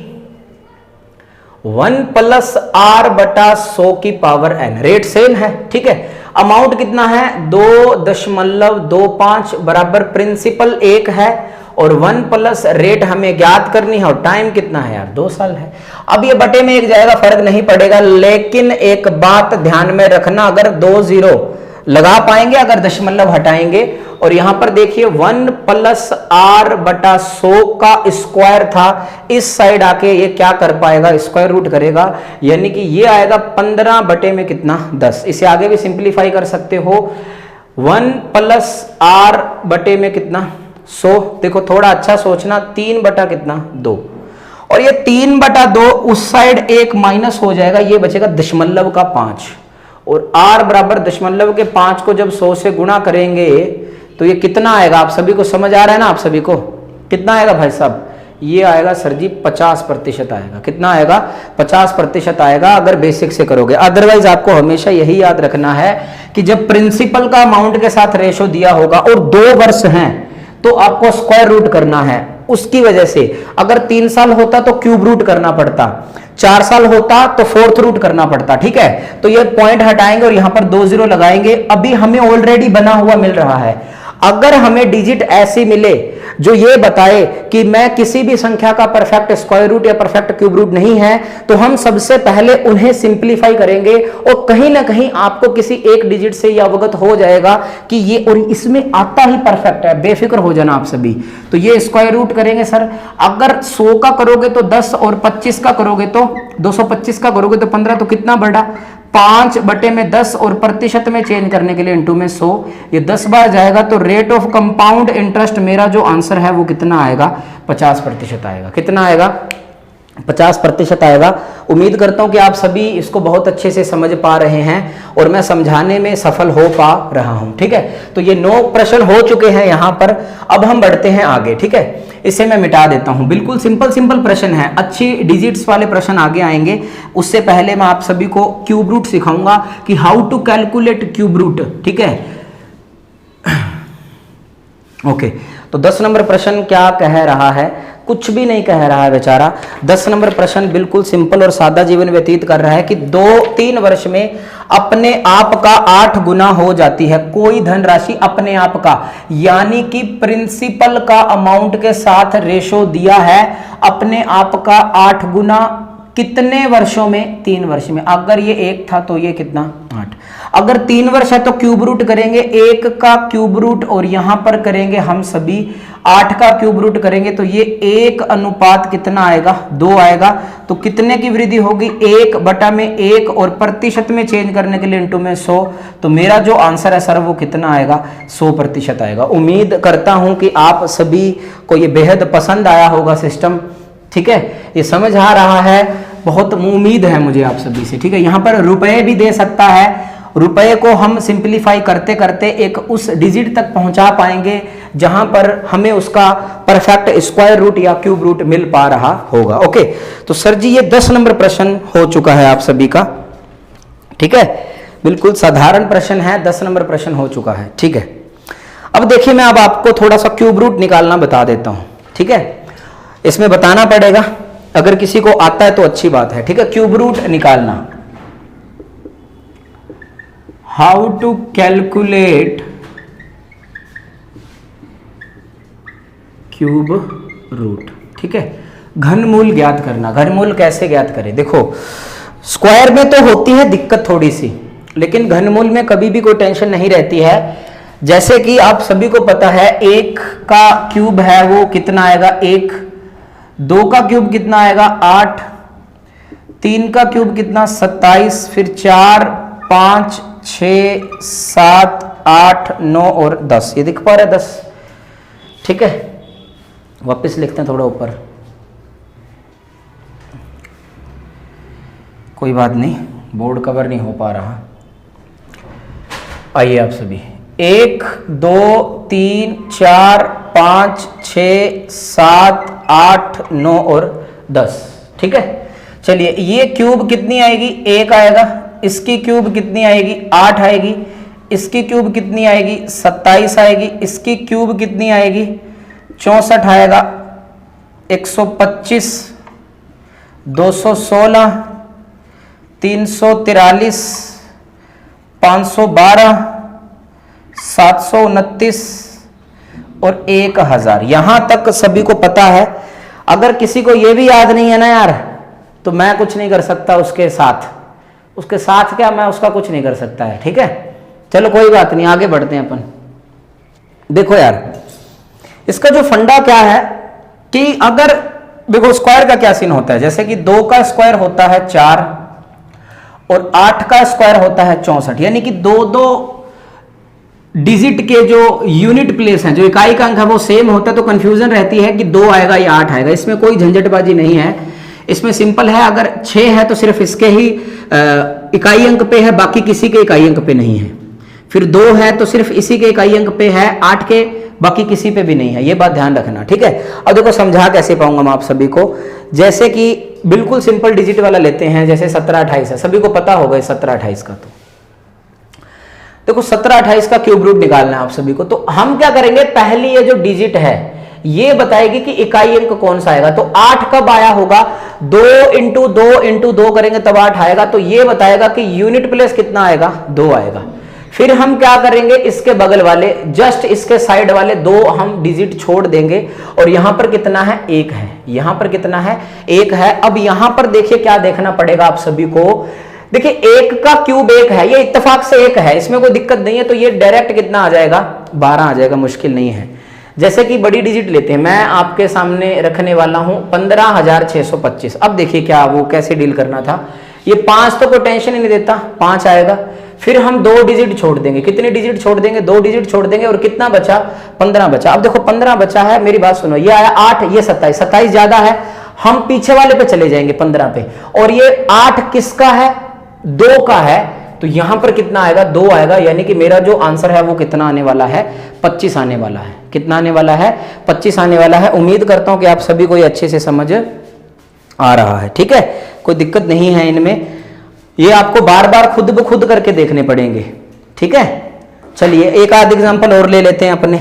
1 + R/100 की पावर n, रेट सेम है। ठीक है, अमाउंट कितना है, 2.25 बराबर प्रिंसिपल 1 है और 1 प्लस रेट हमें ज्ञात करनी है और टाइम कितना है यार, 2 साल है। अब ये बटे में 1 जाएगा, फर्क नहीं पड़ेगा, लेकिन एक बात ध्यान में रखना, अगर 2 0 लगा पाएंगे, अगर दशमलव हटाएंगे, और यहां पर देखिए 1 + R/100 का स्क्वायर था, इस साइड आके ये क्या कर पाएगा, स्क्वायर रूट करेगा, यानी कि ये आएगा 15 बटे में कितना, 10। इसे आगे भी सिंप्लीफाई कर सकते हो, 1 + R बटे में कितना, 100। देखो थोड़ा अच्छा सोचना, 3 बटा कितना, 2, और ये 3/2 उस साइड एक माइनस हो जाएगा, ये बचेगा दशमलव का 5, और R बराबर दशमलव के 5 को जब 100 से गुणा करेंगे तो ये कितना आएगा, आप सभी को समझ आ रहा है ना, आप सभी को कितना आएगा भाई साहब, ये आएगा सर जी 50% आएगा। कितना आएगा, 50% आएगा अगर बेसिक से करोगे। अदरवाइज आपको हमेशा यही याद रखना है कि जब प्रिंसिपल का अमाउंट के साथ रेशो दिया होगा और 2 वर्ष हैं तो आपको स्क्वायर रूट करना है। उसकी वजह से अगर 3 साल होता तो क्यूब रूट करना पड़ता, 4 साल होता तो 4th रूट करना पड़ता। ठीक है, तो ये पॉइंट हटाएंगे और यहां पर 2 0 लगाएंगे। अभी हमें ऑलरेडी बना हुआ मिल रहा है। अगर हमें डिजिट ऐसी मिले जो ये बताए कि मैं किसी भी संख्या का परफेक्ट स्क्वायर रूट या परफेक्ट क्यूब रूट नहीं है, तो हम सबसे पहले उन्हें सिंप्लीफाई करेंगे और कहीं ना कहीं आपको किसी एक डिजिट से यह अवगत हो जाएगा कि ये और इसमें आता ही परफेक्ट है। बेफिक्र हो जाना आप सभी। तो ये स्क्वायर रूट करेंगे सर, अगर 100 का करोगे तो 10 और 25 का करोगे तो 225 का करोगे तो 15, तो कितना बढ़ा, 5 बटे में 10 और प्रतिशत में चेंज करने के लिए इंटू में 100, ये 10 बार जाएगा तो रेट ऑफ कंपाउंड इंटरेस्ट मेरा जो आंसर है वो कितना आएगा, 50% आएगा। कितना आएगा, 50% आएगा। उम्मीद करता हूं कि आप सभी इसको बहुत अच्छे से समझ पा रहे हैं और मैं समझाने में सफल हो पा रहा हूं। ठीक है, तो ये 9 प्रश्न हो चुके हैं यहां पर। अब हम बढ़ते हैं आगे। ठीक है, इसे मैं मिटा देता हूं। बिल्कुल सिंपल प्रश्न है, अच्छी डिजिट्स वाले प्रश्न आगे आएंगे। उससे पहले मैं आप सभी को क्यूब रूट सिखाऊंगा कि how to calculate cube root. ठीक है, ओके। तो 10 नंबर प्रश्न क्या कह रहा है, कुछ भी नहीं कह रहा है बेचारा। 10 नंबर प्रश्न बिल्कुल सिंपल और सादा जीवन व्यतीत कर रहा है कि 2-3 वर्ष में अपने आप का 8 गुना हो जाती है कोई धनराशि, अपने आप का, यानी कि प्रिंसिपल का अमाउंट के साथ रेशो दिया है, अपने आप का 8 गुना कितने वर्षों में, 3 वर्ष में। अगर ये 1 था तो ये कितना, 8। अगर 3 वर्ष है तो क्यूब रूट करेंगे, 1 का क्यूब रूट और यहां पर करेंगे हम सभी 8 का क्यूब रूट करेंगे तो ये 1 अनुपात कितना आएगा, 2 आएगा। तो कितने की वृद्धि होगी, 1 बटा में 1 और प्रतिशत में चेंज करने के लिए इंटू में 100। तो मेरा जो आंसर है सर वो कितना आएगा, 100% आएगा। उम्मीद करता हूं कि आप सभी को ये बेहद पसंद आया होगा सिस्टम। ठीक है, ये समझ आ रहा है, बहुत उम्मीद है मुझे आप सभी से। ठीक है, यहां पर रुपए भी दे सकता है, रुपए को हम सिंप्लीफाई करते करते एक उस डिजिट तक पहुंचा पाएंगे जहां पर हमें उसका परफेक्ट स्क्वायर रूट या क्यूब रूट मिल पा रहा होगा। ओके, तो सर जी ये 10 नंबर प्रश्न हो चुका है आप सभी का। ठीक है, बिल्कुल साधारण प्रश्न है, 10 नंबर प्रश्न हो चुका है। ठीक है, अब देखिए मैं अब आपको थोड़ा सा क्यूब रूट निकालना बता देता हूं। ठीक है, इसमें बताना पड़ेगा, अगर किसी को आता है तो अच्छी बात है। ठीक है, क्यूब रूट निकालना, how to calculate cube root. ठीक है, घनमूल ज्ञात करना। घनमूल कैसे ज्ञात करें, देखो स्क्वायर में तो होती है दिक्कत थोड़ी सी, लेकिन घनमूल में कभी भी कोई टेंशन नहीं रहती है। जैसे कि आप सभी को पता है 1 का क्यूब है वो कितना आएगा 1, 2 का क्यूब कितना आएगा 8, 3 का क्यूब कितना 27, फिर 4, 5, 6, 7, 8, 9 और 10। ये दिख पा रहा है 10, ठीक है। वापस लिखते हैं थोड़ा ऊपर, कोई बात नहीं, बोर्ड कवर नहीं हो पा रहा। आइए आप सभी 1, 2, 3, 4, 5, 6, 7, 8, 9 और 10, ठीक है। चलिए ये क्यूब कितनी आएगी 1 आएगा, इसकी क्यूब कितनी आएगी 8 आएगी, इसकी क्यूब कितनी आएगी 27 आएगी, इसकी क्यूब कितनी आएगी 64 आएगा, 125, 216, 343, 512, 729 और 1000। यहां तक सभी को पता है। अगर किसी को यह भी याद नहीं है ना यार, तो मैं कुछ नहीं कर सकता उसके साथ क्या, मैं उसका कुछ नहीं कर सकता है, ठीक है। चलो कोई बात नहीं, आगे बढ़ते हैं अपन। देखो यार इसका जो फंडा क्या है कि अगर देखो स्क्वायर का क्या सीन होता है, जैसे कि 2 का स्क्वायर होता है 4 और 8 का स्क्वायर होता है 64, यानी कि दो डिजिट के जो यूनिट प्लेस हैं, जो इकाई का अंक है वो सेम होता है, तो कंफ्यूजन रहती है कि 2 आएगा या 8 आएगा। इसमें कोई झंझटबाजी नहीं है, इसमें सिंपल है। अगर 6 है तो सिर्फ इसके ही इकाई अंक पे है, बाकी किसी के इकाई अंक पे नहीं है। फिर 2 है तो सिर्फ इसी के इकाई अंक पे है, 8 के बाकी किसी पे भी नहीं है। ये बात ध्यान रखना, ठीक है। अब देखो समझा कैसे पाऊंगा मैं आप सभी को, जैसे कि बिल्कुल सिंपल डिजिट वाला लेते हैं, जैसे 1728 है, सभी को पता होगा 1728 का। तो देखो 1728 का क्यूब रूट निकालना है आप सभी को। तो हम क्या करेंगे, पहली ये जो डिजिट है ये बताएगी कि इकाई अंक कौन सा आएगा। तो 8 कब आया होगा, 2 इंटू 2 करेंगे तब 8 आएगा। तो ये बताएगा कि यूनिट प्लेस कितना आएगा, 2 आएगा। फिर हम क्या करेंगे, इसके बगल वाले जस्ट इसके साइड वाले 2 हम डिजिट छोड़ देंगे और यहां पर कितना है 1 है, यहां पर कितना है 1 है। अब यहां पर देखिए क्या देखना पड़ेगा आप सभी को, देखिए 1 का क्यूब 1 है, ये इत्तेफाक से 1 है, इसमें कोई दिक्कत नहीं है। तो ये डायरेक्ट कितना आ जाएगा 12 आ जाएगा, मुश्किल नहीं है। जैसे कि बड़ी डिजिट लेते हैं, मैं आपके सामने रखने वाला हूं 15,625। अब देखिए क्या वो कैसे डील करना था। ये 5 तो कोई टेंशन ही नहीं देता, 5 आएगा। फिर हम 2 डिजिट छोड़ देंगे, कितने डिजिट छोड़ देंगे, 2 डिजिट छोड़ देंगे और कितना बचा 15 बचा। अब देखो 15 बचा है, मेरी बात सुनो, ये आया 8, ये 27, 27 ज्यादा है, हम पीछे वाले पे चले जाएंगे 15 पे। और ये 8 किसका है, 2 का है, तो यहां पर कितना आएगा 2 आएगा। यानी कि मेरा जो आंसर है वो कितना आने वाला है 25 आने वाला है। कितना आने वाला है 25 आने वाला है। उम्मीद करता हूं कि आप सभी को ये अच्छे से समझ आ रहा है, ठीक है, कोई दिक्कत नहीं है इनमें। ये आपको बार बार खुद ब खुद करके देखने पड़ेंगे, ठीक है। चलिए एक आध एग्जांपल और ले लेते हैं अपने।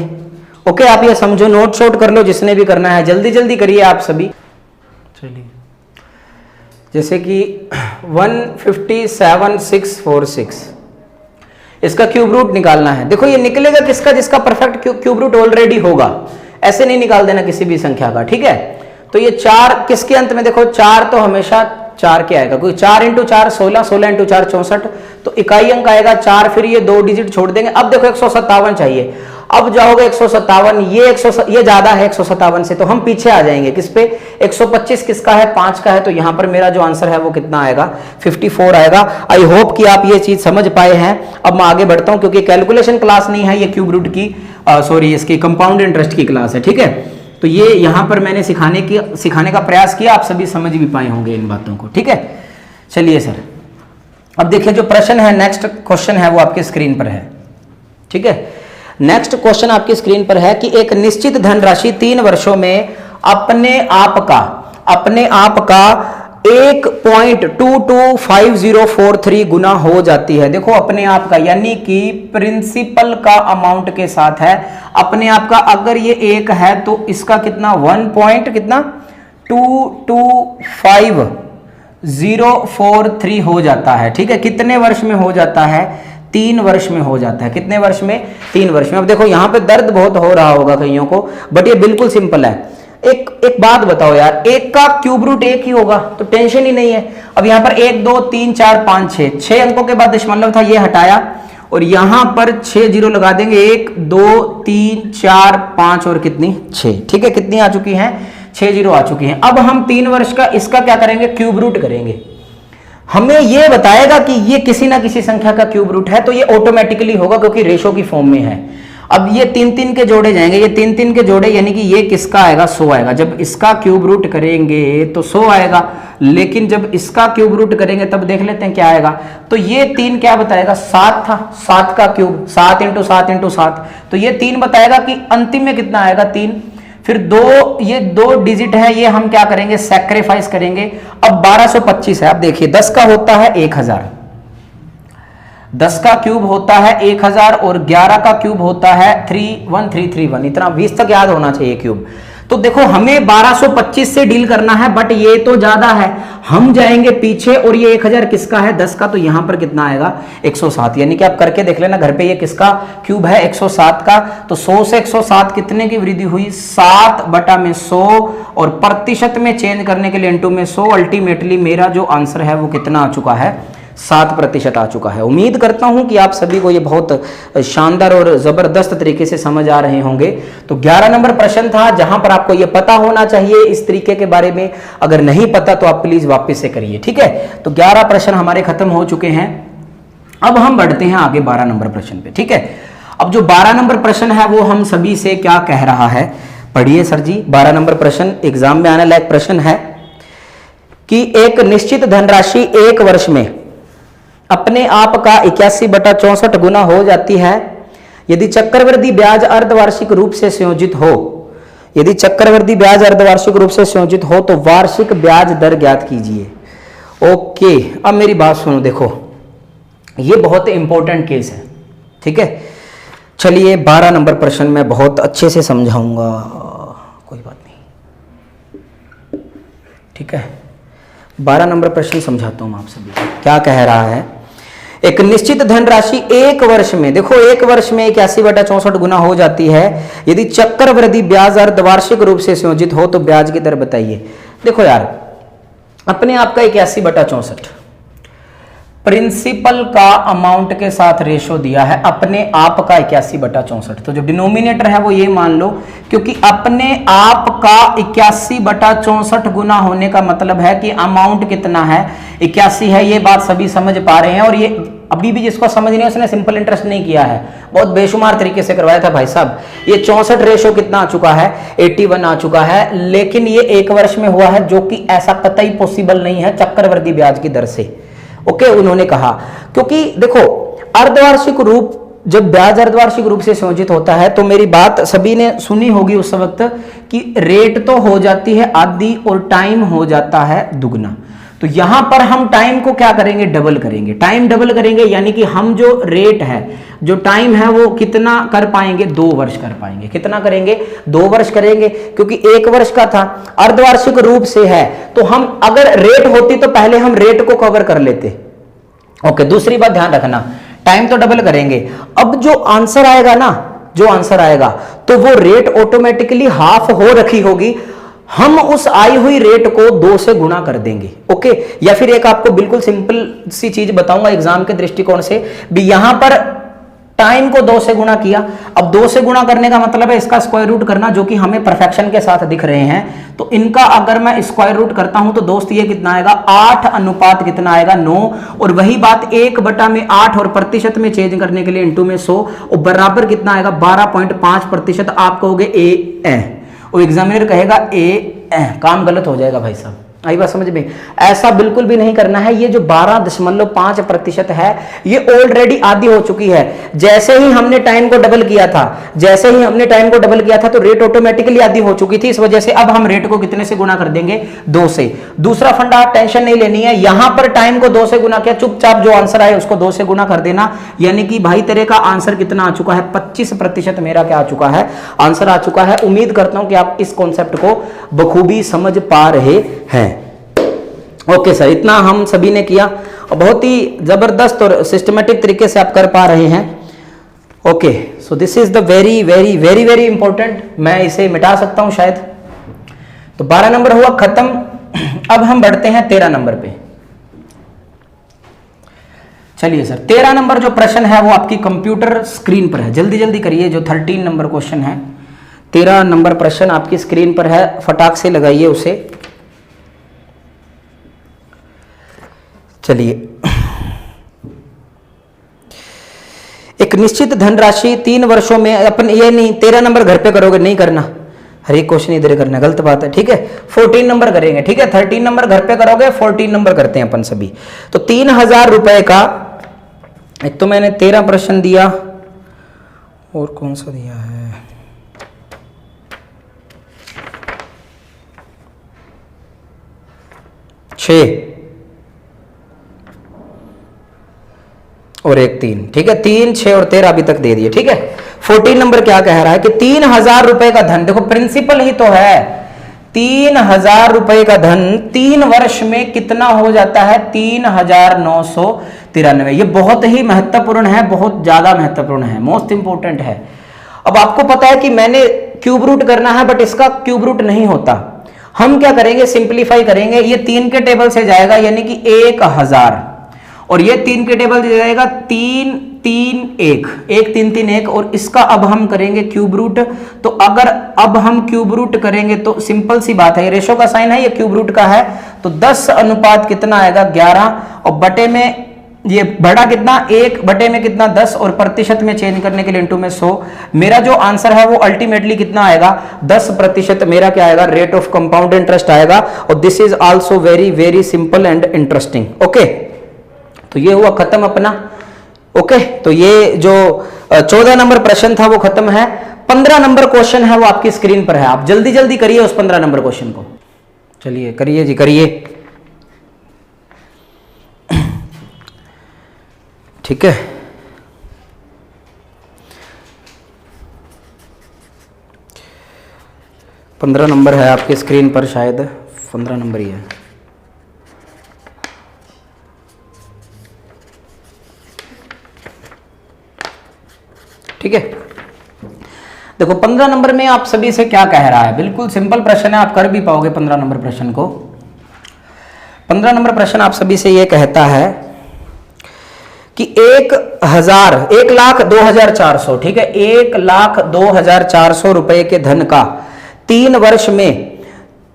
ओके, आप ये समझो, नोट शोट कर लो जिसने भी करना है, जल्दी जल्दी करिए आप सभी। चलिए जैसे कि 157,646 इसका क्यूब रूट निकालना है। देखो ये निकलेगा किसका, जिसका परफेक्ट क्यूब रूट ऑलरेडी होगा। ऐसे नहीं निकाल देना किसी भी संख्या का, ठीक है। तो ये 4 किसके अंत में, देखो 4 तो हमेशा 4 के आएगा, क्योंकि 4 इंटू 4 16, 16 इंटू 4 64, तो इकाई अंक आएगा 4। फिर ये 2 डिजिट छोड़ देंगे। अब देखो 157 चाहिए, अब जाओगे 157, ये ज्यादा है 157 से, तो हम पीछे आ जाएंगे किस पे, 125 किसका है 5 का है। तो यहां पर मेरा जो आंसर है वो कितना आएगा 54 आएगा। आई होप कि आप ये चीज समझ पाए हैं। अब मैं आगे बढ़ता हूं, क्योंकि कैलकुलेशन क्लास नहीं है ये, क्यूब रूट की इसकी कंपाउंड इंटरेस्ट की क्लास है, ठीक है। तो ये यहां पर मैंने सिखाने का प्रयास किया, आप सभी समझ भी पाए होंगे इन बातों को, ठीक है। चलिए सर, अब देखिए जो प्रश्न है, नेक्स्ट क्वेश्चन है वो आपके स्क्रीन पर है, ठीक है। नेक्स्ट क्वेश्चन आपकी स्क्रीन पर है कि एक निश्चित धनराशि 3 वर्षों में अपने आप का 1.225043 गुना हो जाती है। देखो अपने आप का यानी कि प्रिंसिपल का अमाउंट के साथ है। अपने आप का अगर ये 1 है तो इसका कितना 1.225043 हो जाता है, ठीक है। कितने वर्ष में हो जाता है, 3 वर्ष में हो जाता है। कितने वर्ष में, 3 वर्ष में। अब देखो यहां पे दर्द बहुत हो रहा होगा कईयों को, बट ये बिल्कुल सिंपल है। एक बात बताओ यार, एक का क्यूब रूट एक ही होगा तो टेंशन ही नहीं है। अब यहां पर 1 2 3 4 5 6 अंकों के बाद दशमलव था, ये हटाया और यहां पर 6 जीरो लगा देंगे, 1 2 3 4 5 और कितनी 6, ठीक है। कितनी आ चुकी हैं? 6 जीरो आ चुकी हैं। अब हम 3 वर्ष का इसका क्या करेंगे? क्यूब रूट करेंगे। हमें यह बताएगा कि ये किसी ना किसी संख्या का क्यूब रूट है, तो ये ऑटोमेटिकली होगा क्योंकि रेशो की फॉर्म में है। अब ये 3 3 के जोड़े जाएंगे, ये 3 3 के जोड़े यानी कि ये किसका आएगा? 100 आएगा। जब इसका क्यूब रूट करेंगे तो 100 आएगा, लेकिन जब इसका क्यूब रूट करेंगे तब देख लेते हैं क्या आएगा। तो ये 3 क्या बताएगा? 7 था, 7 का क्यूब 7 × 7 × 7, तो ये 3 बताएगा कि अंतिम में कितना आएगा? 3। फिर 2, ये 2 डिजिट है, ये हम क्या करेंगे? सैक्रिफाइस करेंगे। अब 1225 है। अब देखिए 10 का होता है 1000, 10 का क्यूब होता है 1000 और 11 का क्यूब होता है 31331। इतना 20 तक याद होना चाहिए क्यूब। तो देखो हमें 1225 से डील करना है, बट ये तो ज्यादा है, हम जाएंगे पीछे और ये 1000 किसका है? 10 का, तो यहां पर कितना आएगा? 107। यानी कि आप करके देख लेना घर पे, ये किसका क्यूब है? 107 का। तो 100 से 107 कितने की वृद्धि हुई? 7/100 और प्रतिशत में चेंज करने के लिए इनटू में 100। अल्टीमेटली मेरा जो आंसर है वो कितना आ चुका है? 7% आ चुका है। उम्मीद करता हूं कि आप सभी को ये बहुत शानदार और जबरदस्त तरीके से समझ आ रहे होंगे। तो 11 नंबर प्रश्न था, जहां पर आपको ये पता होना चाहिए इस तरीके के बारे में। अगर नहीं पता तो आप प्लीज वापस से करिए, ठीक है। तो 11 प्रश्न हमारे खत्म हो चुके हैं। अब हम बढ़ते हैं आगे 12 नंबर प्रश्न पे, ठीक है। अब जो 12 नंबर प्रश्न है वो हम सभी से क्या कह रहा है, पढ़िए सर जी। 12 नंबर प्रश्न एग्जाम में आने लायक प्रश्न है कि एक निश्चित धनराशि एक वर्ष में अपने आप का 81/64 गुना हो जाती है यदि चक्रवृद्धि ब्याज अर्धवार्षिक रूप से संयोजित हो। यदि चक्रवृद्धि ब्याज अर्धवार्षिक रूप से संयोजित हो तो वार्षिक ब्याज दर ज्ञात कीजिए। ओके, अब मेरी बात सुनो, देखो ये बहुत इंपॉर्टेंट केस है, ठीक है। चलिए 12 नंबर प्रश्न मैं बहुत अच्छे से समझाऊंगा, कोई बात नहीं, ठीक है। 12 नंबर प्रश्न समझाता हूं मैं आप सभी को। क्या कह रहा है? एक निश्चित धनराशि एक वर्ष में, देखो एक वर्ष में 81/64 गुना हो जाती है यदि चक्रवृद्धि ब्याज अर्धवार्षिक रूप से संयोजित हो, तो ब्याज की दर बताइए। देखो यार, अपने आप का 81/64 प्रिंसिपल का अमाउंट के साथ रेशो दिया है, अपने आप का 81/64। तो जो डिनोमिनेटर है वो ये मान लो, क्योंकि अपने आप का 81/64 गुना होने का मतलब है कि अमाउंट कितना है? 81 है। ये बात सभी समझ पा रहे हैं। और ये अभी भी जिसको समझ नहीं है उसने सिंपल इंटरेस्ट नहीं किया है, बहुत बेशुमार तरीके से करवाया था भाई साहब। ये 64 रेशो कितना आ चुका है? 81 आ चुका है, लेकिन ये एक वर्ष में हुआ है, जो कि ऐसा कतई पॉसिबल नहीं है चक्रवृद्धि ब्याज की दर से। ओके, उन्होंने कहा क्योंकि देखो अर्धवार्षिक रूप, जब ब्याज अर्धवार्षिक रूप से संयोजित होता है तो मेरी बात सभी ने सुनी होगी उस वक्त कि रेट तो हो जाती है आधी और टाइम हो जाता है दुगना। तो यहां पर हम टाइम को क्या करेंगे? डबल करेंगे। टाइम डबल करेंगे यानी कि हम जो रेट है, जो टाइम है वो कितना कर पाएंगे? 2 वर्ष कर पाएंगे। कितना करेंगे? 2 वर्ष करेंगे, क्योंकि 1 वर्ष का था, अर्धवार्षिक रूप से है। तो हम अगर रेट होती तो पहले हम रेट को कवर कर लेते। ओके, दूसरी बात ध्यान रखना, टाइम तो डबल करेंगे। अब जो आंसर आएगा ना, जो आंसर आएगा तो वो रेट ऑटोमेटिकली हाफ हो रखी होगी, हम उस आई हुई रेट को 2 से गुणा कर देंगे। ओके, या फिर एक आपको बिल्कुल सिंपल सी चीज बताऊंगा एग्जाम के दृष्टिकोण से भी, यहां पर टाइम को 2 से गुणा किया। अब 2 से गुणा करने का मतलब है इसका स्क्वायर रूट करना, जो कि हमें परफेक्शन के साथ दिख रहे हैं। तो इनका अगर मैं स्क्वायर रूट करता हूं तो दोस्त ये कितना आएगा? 8 अनुपात कितना आएगा? 9। और वही बात 1/8 और प्रतिशत में चेंज करने के लिए इंटू में 100 और बराबर कितना आएगा? 12.5%। आप कहोगे ए, और एग्जामिनर कहेगा काम गलत हो जाएगा भाई साहब। आई बात समझ में? ऐसा बिल्कुल भी नहीं करना है। ये जो 12.5% है ये ऑलरेडी आधी हो चुकी है। जैसे ही हमने टाइम को डबल किया था, जैसे ही हमने टाइम को डबल किया था तो रेट ऑटोमेटिकली आधी हो चुकी थी। इस वजह से अब हम रेट को कितने से गुणा कर देंगे? 2 से। दूसरा फंडा, टेंशन नहीं लेनी है, यहां पर टाइम को 2 से गुणा किया, चुपचाप जो आंसर आए उसको 2 से गुणा कर देना। यानी कि भाई तेरे का आंसर कितना आ चुका है? 25% मेरा क्या आ चुका है? आंसर आ चुका है। उम्मीद करता हूं कि आप इस कॉन्सेप्ट को बखूबी समझ पा रहे हैं। ओके सर, इतना हम सभी ने किया और बहुत ही जबरदस्त और सिस्टमेटिक तरीके से आप कर पा रहे हैं। Okay, so this is the very very very very important. मैं इसे मिटा सकता हूं शायद, तो 12 नंबर हुआ खत्म। अब हम बढ़ते हैं 13 नंबर पे। चलिए सर, 13 नंबर जो प्रश्न है वो आपकी कंप्यूटर स्क्रीन पर है, जल्दी जल्दी करिए। जो 13 नंबर क्वेश्चन है, 13 नंबर प्रश्न आपकी स्क्रीन पर है, फटाक से लगाइए उसे। चलिए, एक निश्चित धनराशि 3 वर्षों में अपन, ये नहीं 13 नंबर घर पे करोगे, नहीं करना, हर एक क्वेश्चन इधर करना, गलत बात है, ठीक है। 14 नंबर करेंगे, ठीक है। 13 नंबर घर पे करोगे, 14 नंबर करते हैं अपन सभी। तो 3000 रुपए का, एक तो मैंने 13 प्रश्न दिया, और कौन सा दिया है, छह और एक 3, ठीक है। 3, 6 और 13 अभी तक दे दिए, ठीक है। 14 नंबर क्या कह रहा है कि 3000 रुपए का धन, देखो प्रिंसिपल ही तो है, 3000 रुपए का धन 3 वर्ष में कितना हो जाता है, 3993। ये बहुत ही महत्वपूर्ण है, बहुत ज्यादा महत्वपूर्ण है, मोस्ट इंपोर्टेंट है। अब आपको पता है कि मैंने क्यूब रूट करना है, बट इसका क्यूब रूट नहीं होता। हम क्या करेंगे, सिंप्लीफाई करेंगे। ये 3 के टेबल से जाएगा, यानी कि 1000, और ये 3 के टेबल से जाएगा 3 3 1 1 3 3 1, और इसका अब हम करेंगे क्यूब रूट। तो अगर अब हम क्यूब रूट करेंगे तो सिंपल सी बात है, ये रेशो का साइन है, ये क्यूब रूट का है, तो 10 अनुपात कितना आएगा 11, और बटे में ये बड़ा कितना 1 बटे में कितना 10, और प्रतिशत में चेंज करने के लिए इंटू में 100। मेरा जो आंसर है वो अल्टीमेटली कितना आएगा 10%। मेरा क्या आएगा, रेट ऑफ कंपाउंड इंटरेस्ट आएगा। और this is also very very simple and interesting. Okay, तो ये हुआ खत्म अपना। ओके, तो ये जो 14 नंबर प्रश्न था वो खत्म है। 15 नंबर क्वेश्चन है वो आपकी स्क्रीन पर है, आप जल्दी जल्दी करिए उस 15 नंबर क्वेश्चन को। चलिए करिए जी, करिए, ठीक है। पंद्रह नंबर है आपकी स्क्रीन पर, शायद 15 नंबर ही है। ठीक है, देखो 15 नंबर में आप सभी से क्या कह रहा है, बिल्कुल सिंपल प्रश्न है, आप कर भी पाओगे 15 नंबर प्रश्न को। 15 नंबर प्रश्न आप सभी से ये कहता है कि 1,02,400, ठीक है, 1,02,400 रुपए के धन का 3 वर्ष में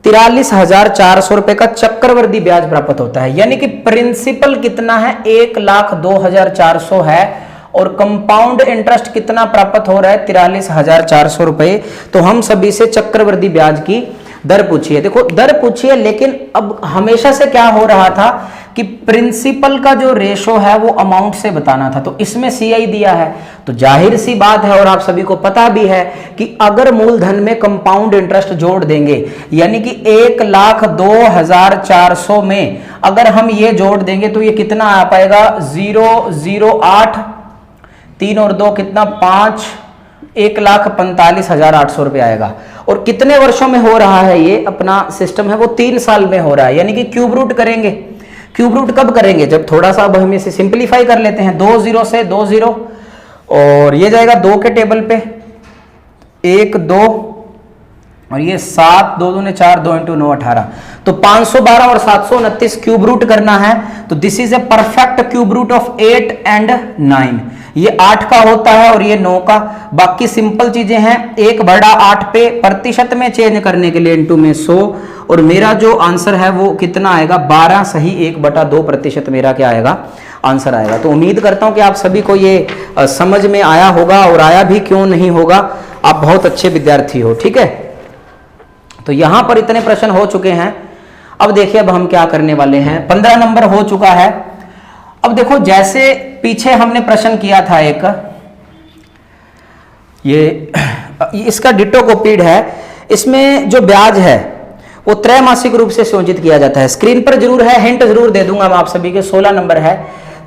43,400 रुपए का चक्रवृद्धि ब्याज प्राप्त होता है। यानी कि प्रिंसिपल कितना है, 1,02,400 है, और कंपाउंड इंटरेस्ट कितना प्राप्त हो रहा है, 43,400 रुपए। तो हम सभी से चक्रवृद्धि ब्याज की दर पूछिए। देखो दर पूछिए, लेकिन अब हमेशा से क्या हो रहा था कि प्रिंसिपल का जो रेशो है वो अमाउंट से बताना था, तो इसमें CI दिया है, तो जाहिर सी बात है, और आप सभी को पता भी है कि अगर मूलधन में कंपाउंड इंटरेस्ट जोड़ देंगे, यानी कि 1,02,400 में अगर हम ये जोड़ देंगे तो ये कितना आ पाएगा, 008, 3 और 2 कितना 5, 1,45,800 रुपये आएगा। और कितने वर्षों में हो रहा है ये अपना सिस्टम है, वो 3 साल में हो रहा है। यानी कि क्यूब रूट करेंगे, क्यूब रूट कब करेंगे, जब थोड़ा सा अब हम इसे सिंप्लीफाई कर लेते हैं। 2 0 से 2 0, और ये जाएगा 2 के टेबल पे, 1 2, और ये 7 2 दूने 4, 2 × 9 18, तो 512 और 729 क्यूब रूट करना है। तो this is a perfect cube root of 8 and 9। ये 8 का होता है और ये 9 का। बाकी सिंपल चीजें हैं, 1/8 पे प्रतिशत में चेंज करने के लिए इंटू में 100, और मेरा जो आंसर है वो कितना आएगा, 12 सही 1/2% मेरा क्या आएगा, आंसर आएगा। तो उम्मीद करता हूं कि आप सभी को ये समझ में आया होगा, और आया भी क्यों नहीं होगा, आप बहुत अच्छे विद्यार्थी हो, ठीक है। तो यहां पर इतने प्रश्न हो चुके हैं। अब देखिए अब हम क्या करने वाले हैं, 15 नंबर हो चुका है। अब देखो जैसे पीछे हमने प्रश्न किया था एक, ये इसका डिटो कॉपीड है, इसमें जो ब्याज है वो त्रैमासिक रूप से संयोजित किया जाता है। स्क्रीन पर जरूर है, हिंट जरूर दे दूंगा मैं आप सभी के, 16 नंबर है।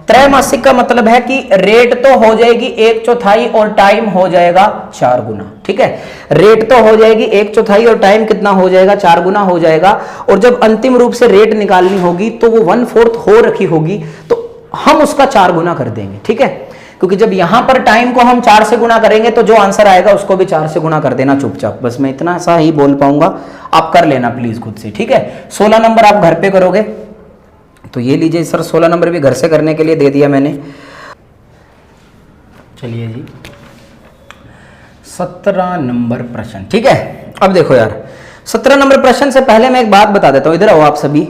त्रैमासिक का मतलब है कि रेट तो हो जाएगी 1/4 और टाइम हो जाएगा 4 गुना, ठीक है। रेट तो हो जाएगी 1/4 और टाइम कितना हो जाएगा, 4 गुना हो जाएगा। और जब अंतिम रूप से रेट निकालनी होगी तो वो 1/4 हो रखी होगी, तो हम उसका 4 गुना कर देंगे, ठीक है। क्योंकि जब यहां पर टाइम को हम 4 से गुणा करेंगे तो जो आंसर आएगा उसको भी 4 से गुणा कर देना चुपचाप। बस मैं इतना सा ही बोल पाऊंगा, आप कर लेना प्लीज खुद से, ठीक है। 16 नंबर आप घर पे करोगे, तो ये लीजिए सर 16 नंबर भी घर से करने के लिए दे दिया मैंने। चलिए जी 17 नंबर प्रश्न, ठीक है। अब देखो यार 17 नंबर प्रश्न से पहले मैं एक बात बता देता हूं, इधर आओ आप सभी।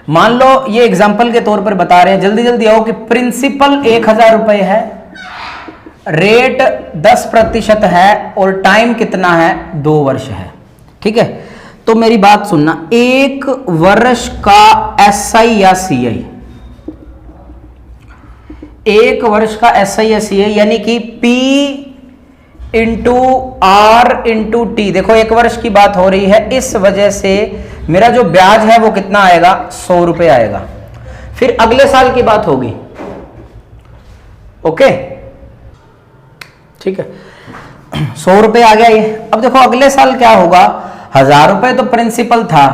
मान लो ये एग्जांपल के तौर पर बता रहे हैं, जल्दी जल्दी आओ, कि प्रिंसिपल 1000 रुपए है, रेट 10% है और टाइम कितना है 2 वर्ष है, ठीक है। तो मेरी बात सुनना, 1 वर्ष का SI या CI, 1 वर्ष का SI या CI यानी कि P into R into T। देखो 1 वर्ष की बात हो रही है, इस वजह से मेरा जो ब्याज है वो कितना आएगा 100 रुपए आएगा। फिर अगले साल की बात होगी, ओके, ठीक है, 100 रुपए आ गया ये। अब देखो अगले साल क्या होगा, 1000 रुपए तो प्रिंसिपल था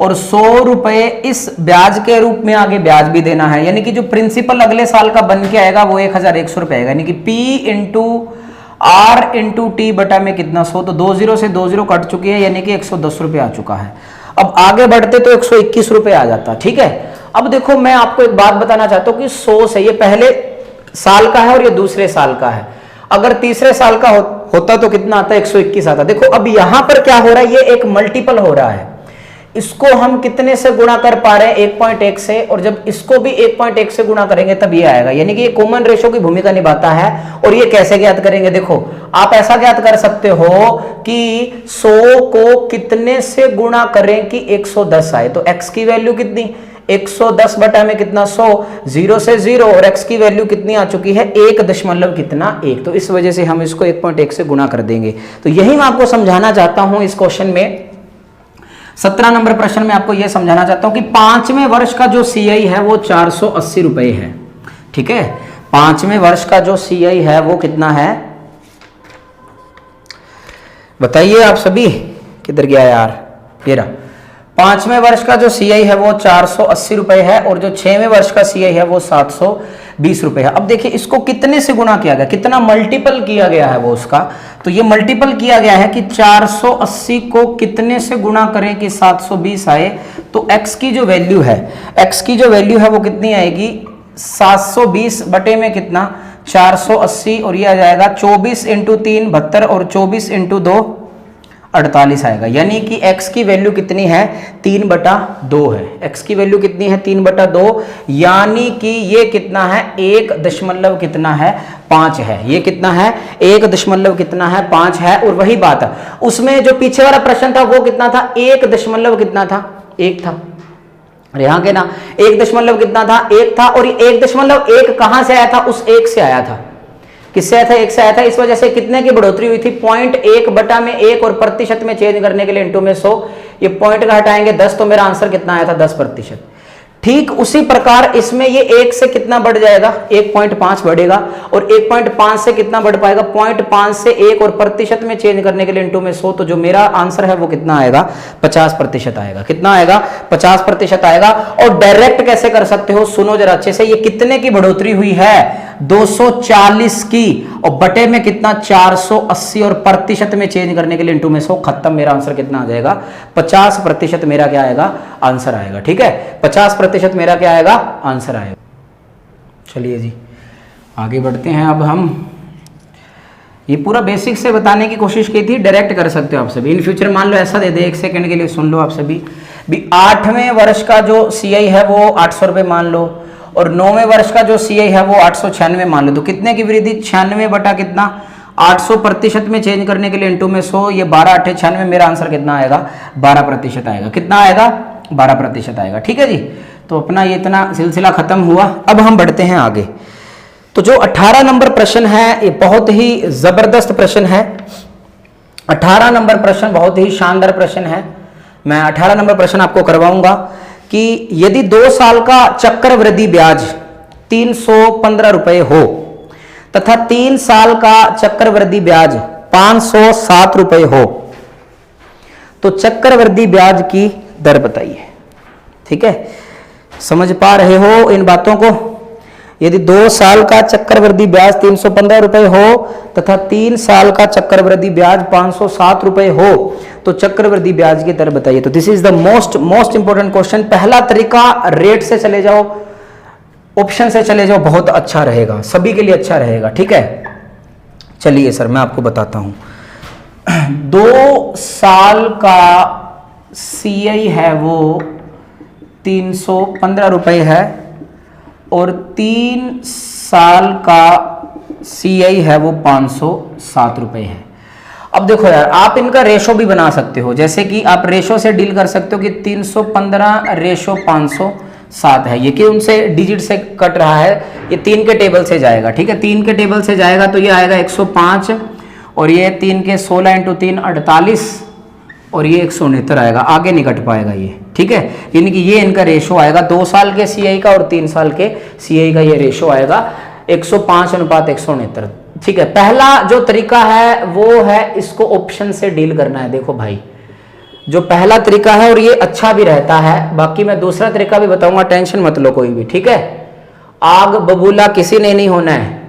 और 100 रुपए इस ब्याज के रूप में आगे ब्याज भी देना है, यानी कि जो प्रिंसिपल अगले साल का बन के आएगा वो 1100 रुपए आएगा, यानी कि P into R into T बटा में कितना 100, तो 20 से 20 कट चुकी है, यानी कि 110 रुपए आ चुका है। अब आगे बढ़ते तो 121 रुपए आ जाता, ठीक है। अब देखो मैं आपको एक बात बताना चाहता हूं कि 100 से, ये पहले साल का है और ये दूसरे साल का है, अगर तीसरे साल का होता तो कितना आता, 121 आता। देखो अब यहां पर क्या हो रहा है, ये एक मल्टीपल हो रहा है, इसको हम कितने से गुणा कर पा रहे हैं 1.1 से, और जब इसको भी 1.1 से गुणा करेंगे तब ये आएगा, यानी कि ये कॉमन रेशो की भूमिका निभाता है। और ये कैसे ज्ञात करेंगे, देखो आप ऐसा ज्ञात कर सकते हो कि 100 को कितने से गुणा करें कि 110 आए, तो x की वैल्यू कितनी 110 बटा में कितना 100, 0 से 0, और x की वैल्यू कितनी आ चुकी है 1 दशमलव कितना 1, तो इस वजह से हम इसको 1.1 से गुणा कर देंगे। तो यही मैं आपको समझाना चाहता हूं इस क्वेश्चन में, 17 नंबर प्रश्न में आपको यह समझाना चाहता हूं कि 5वें वर्ष का जो CI है वो 480 रुपए है, ठीक है। 5वें वर्ष का जो CI है वो कितना है, बताइए आप सभी, किधर गया यार, ये रहा। 5वें वर्ष का जो CI है वो 480 रुपए है और जो 6वें वर्ष का CI है वो 720 रुपए है। अब देखिए इसको कितने से गुणा किया गया, कितना मल्टीपल किया गया है वो उसका, तो ये मल्टीपल किया गया है कि 480 को कितने से गुणा करें कि 720 आए, तो x की जो वैल्यू है, x की जो वैल्यू है वो कितनी आएगी 720 बटे में कितना 480, और ये आ जाएगा 24 इंटू 3 72 और 24 इंटू 2 48 आएगा, यानी कि x की वैल्यू कितनी है 3/2 है। x की वैल्यू कितनी है 3/2, यानी कि ये कितना है 1 दशमलव कितना है 5 है, ये कितना है 1 दशमलव कितना है 5 है। और वही बात है उसमें जो पीछे वाला प्रश्न था वो कितना था 1 दशमलव कितना था 1 था, यहां के ना 1 दशमलव कितना था 1 था, और ये 1.1 कहां से आया था, उस 1 से आया था, किससे आया था 1 से आया था। इस वजह से कितने की बढ़ोतरी हुई थी 0.1 बटा में 1 और प्रतिशत में चेंज करने के लिए इंटू में 100, ये पॉइंट का हटाएंगे 10, तो मेरा आंसर कितना आया था 10%। ठीक उसी प्रकार इसमें ये 1 से कितना बढ़ जाएगा 1.5 बढ़ेगा, और 1.5 से कितना बढ़ पाएगा 0.5 से 1 और प्रतिशत में चेंज करने के लिए इंटू में 100, तो जो मेरा आंसर है वो कितना आएगा 50% आएगा। कितना आएगा 50% आएगा। और डायरेक्ट कैसे कर सकते हो, सुनो जरा अच्छे से, ये कितने की बढ़ोतरी हुई है 240 की, और बटे में कितना 480, और प्रतिशत में चेंज करने के लिए इंटू में 100, खत्म। मेरा आंसर कितना आ जाएगा 50% मेरा क्या आएगा आंसर आएगा, ठीक है 50% मेरा क्या आएगा आंसर आएगा। चलिए जी आगे बढ़ते हैं। अब हम ये पूरा बेसिक से बताने की कोशिश की थी, डायरेक्ट कर सकते हो आप सभी। इन फ्यूचर मान लो ऐसा दे दे, 1 सेकंड के लिए सुन लो आप सभी भी। 8वें वर्ष का जो CI है वो 800 रुपए मान लो, और 9वें वर्ष का जो CI है वो 896 मान लो, तो कितने की वृद्धि 96 बटा कितना 800 प्रतिशत में चेंज करने के लिए इंटू में 100, ये 12 8 96, मेरा आंसर कितना आएगा 12% आएगा। कितना आएगा 12% आएगा, ठीक है जी। तो अपना ये इतना सिलसिला खत्म हुआ। अब हम बढ़ते हैं आगे। तो जो 18 नंबर प्रश्न है ये बहुत ही जबरदस्त प्रश्न है। 18 नंबर प्रश्न बहुत ही शानदार प्रश्न है। मैं 18 नंबर प्रश्न आपको करवाऊंगा कि यदि 2 साल का चक्रवृद्धि ब्याज 315 रुपए हो तथा 3 साल का चक्रवृद्धि ब्याज 507 रुपए हो, तो चक्रवृद्धि ब्याज की दर बताइए। ठीक है, समझ पा रहे हो इन बातों को। यदि 2 साल का चक्रवृद्धि ब्याज 315 रुपए हो तथा 3 साल का चक्रवृद्धि ब्याज 507 रुपए हो तो चक्रवृद्धि ब्याज की दर बताइए। तो this is the most important question. पहला तरीका रेट से चले जाओ, ऑप्शन से चले जाओ, बहुत अच्छा रहेगा, सभी के लिए अच्छा रहेगा। ठीक है, चलिए सर मैं आपको बताता हूं। 2 साल का CI है वो 315 रुपए है और 3 साल का CI है वो 507 रुपए है। अब देखो यार, आप इनका रेशो भी बना सकते हो, जैसे कि आप रेशो से डील कर सकते हो कि 315 रेशो 507 है, ये कि उनसे डिजिट से कट रहा है, ये 3 के टेबल से जाएगा। ठीक है, 3 के टेबल से जाएगा तो ये आएगा 105 और ये 3 के 16 × 3 48 और ये 169 आएगा, आगे नहीं कट पाएगा ये। ठीक है, यानी कि ये इनका रेशो आएगा 2 साल के CI का और 3 साल के CI का, ये रेशो आएगा 105:169। ठीक है, पहला जो तरीका है वो है इसको ऑप्शन से डील करना है। देखो भाई, जो पहला तरीका है और ये अच्छा भी रहता है, बाकी मैं दूसरा तरीका भी बताऊंगा, टेंशन मत लो कोई भी। ठीक है, आग बबूला किसी ने नहीं होना है।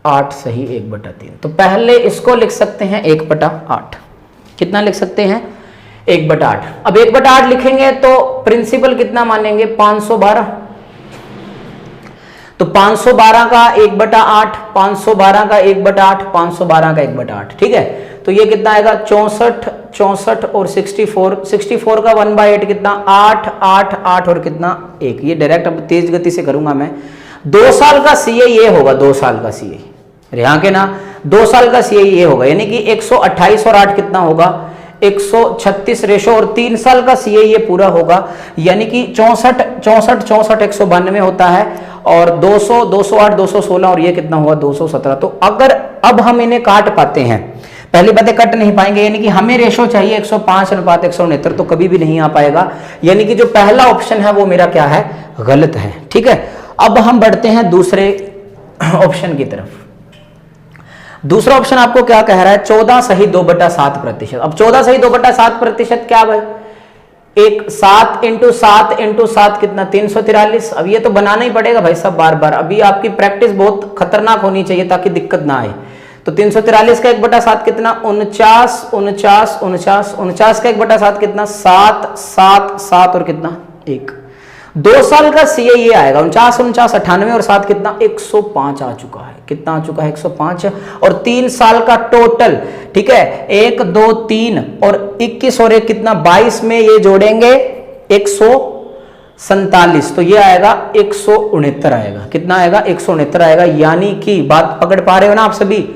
8 सही 1/3। तो पहले इसको लिख सकते हैं 1/8। कितना लिख सकते हैं? 1/8। अब 1/8 लिखेंगे तो प्रिंसिपल कितना मानेंगे? 512। तो 512 का 1/8, 512 का 1/8, 512 का 1/8। ठीक है, तो ये कितना आएगा? 64, 64 और 64। 64 का 1/8 कितना? 8, 8, 8 और कितना? 1। ये डायरेक्ट अब तेज गति से करूंगा मैं। 2 साल का CI ये होगा, 2 साल का CI, यहाँ के ना 2 साल का CI ये होगा, यानी कि 128 और 8 कितना होगा? 136 रेशो, और 3 साल का CI ये पूरा होगा, यानी कि 64, 64, 64 192 होता है, और 200, 208, 216 और ये कितना हुआ? 217। तो अगर अब हम इन्हें काट पाते हैं, पहली बातें कट नहीं पाएंगे, यानी कि हमें रेशो चाहिए 105:169, तो कभी भी नहीं आ पाएगा, यानी कि जो पहला ऑप्शन है वो मेरा क्या है? गलत है। ठीक है, अब हम बढ़ते हैं दूसरे ऑप्शन की तरफ। दूसरा ऑप्शन आपको क्या कह रहा है? 14 सही 2/7%। अब 14 सही 2/7% क्या भाई? 7 × 7 × 7 कितना? 343। अब ये तो बनाना ही पड़ेगा भाई सब बार बार, अभी आपकी प्रैक्टिस बहुत खतरनाक होनी चाहिए ताकि दिक्कत ना आए। तो 343 का 1/7 कितना? 49, 49, 49, 49 का 1/7 कितना? 7, 7, 7 और कितना? 1। 2 साल का CI ये आएगा 49, 49, 98 और 7 कितना? 105 आ चुका है। कितना आ चुका है? 105। और 3 साल का टोटल, ठीक है, 1, 2, 3 और 21 और 1 कितना? 22 में ये जोड़ेंगे 147, तो ये आएगा 169 आएगा। कितना आएगा? 169 आएगा, यानी कि बात पकड़ पा रहे हो ना आप सभी?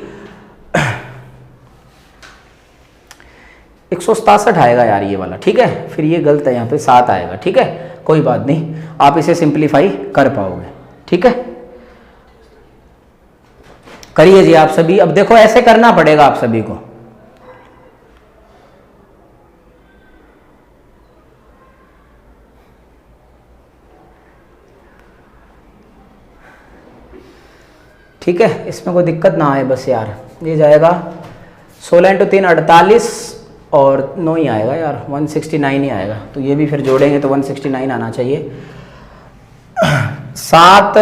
167 आएगा यार ये वाला। ठीक है, फिर ये गलत है, यहाँ पे 7 आएगा। ठीक है, कोई बात नहीं, आप इसे सिंप्लीफाई कर पाओगे। ठीक है, करिए जी आप सभी। अब देखो ऐसे करना पड़ेगा आप सभी को। ठीक है, इसमें कोई दिक्कत ना आए बस यार। ये जाएगा 16 × 3 48 और 9 ही आएगा यार, 169 ही आएगा। तो ये भी फिर जोड़ेंगे तो 169 आना चाहिए। 7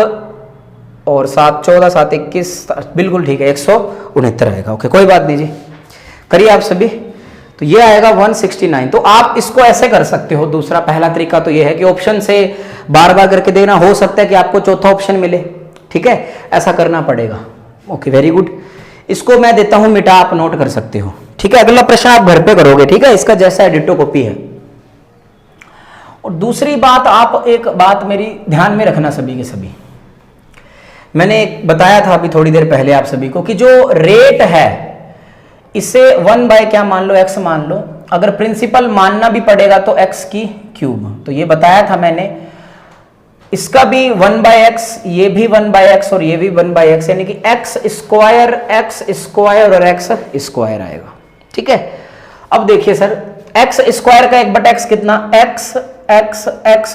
और 7 14, 7 21, बिल्कुल ठीक है, 169 आएगा। ओके, कोई बात नहीं जी, करिए आप सभी। तो ये आएगा 169। तो आप इसको ऐसे कर सकते हो। दूसरा पहला तरीका तो ये है कि ऑप्शन से बार बार करके देना, हो सकता है कि आपको चौथा ऑप्शन मिले। ठीक है, ऐसा करना पड़ेगा। Okay, very good. इसको मैं देता हूं मिटा, आप नोट कर सकते हो। ठीक है, अगला प्रश्न आप घर पे करोगे। ठीक है, इसका जैसा एडिटो कॉपी है। और दूसरी बात, आप एक बात मेरी ध्यान में रखना सभी के सभी, मैंने बताया था अभी थोड़ी देर पहले आप सभी को कि जो रेट है इसे 1 क्या मान लो? x मान लो। अगर प्रिंसिपल मानना भी पड़ेगा तो x³ तो ये बताया था मैंने। इसका भी 1/x, ये भी 1/x और ये भी 1/x, यानी कि x² और x² आएगा। ठीक है, अब देखिए सर, x² का 1/x कितना? x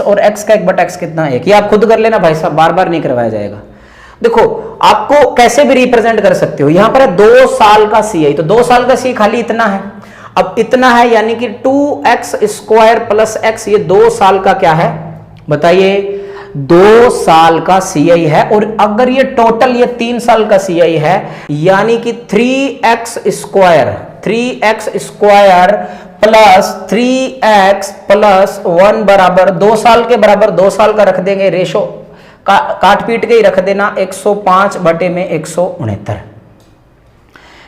और x का 1/x कितना? 1। ये आप खुद कर लेना भाई साहब, बार बार नहीं करवाया जाएगा। देखो, आपको कैसे भी रिप्रेजेंट कर सकते हो। यहां पर है 2 साल का CI, तो 2 साल का CI खाली इतना है। अब इतना है यानी कि 2x² + x, ये 2 साल का क्या है बताइए? 2 साल का CI है, और अगर ये टोटल ये 3 साल का CI है, यानी कि 3x square plus 3x plus 1 बराबर 2 साल के बराबर 2 साल का रख देंगे, रेशो काट पीट के ही रख देना 105 बटे में 169,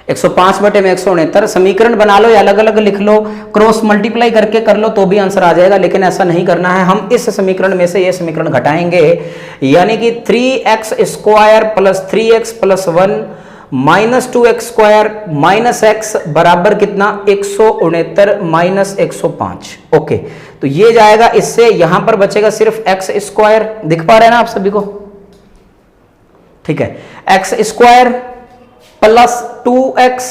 105 बटे में 169। समीकरण बना लो या अलग अलग लिख लो, क्रॉस मल्टीप्लाई करके कर लो तो भी आंसर आ जाएगा, लेकिन ऐसा नहीं करना है। हम इस समीकरण में से ये समीकरण घटाएंगे, यानी कि 3x square plus 3x plus 1 minus 2x square minus x बराबर कितना 169 माइनस 105। ओके, तो ये जाएगा, इससे यहां पर बचेगा सिर्फ x स्क्वायर, दिख पा रहे हैं ना आप सभी को? ठीक है, x square plus 2x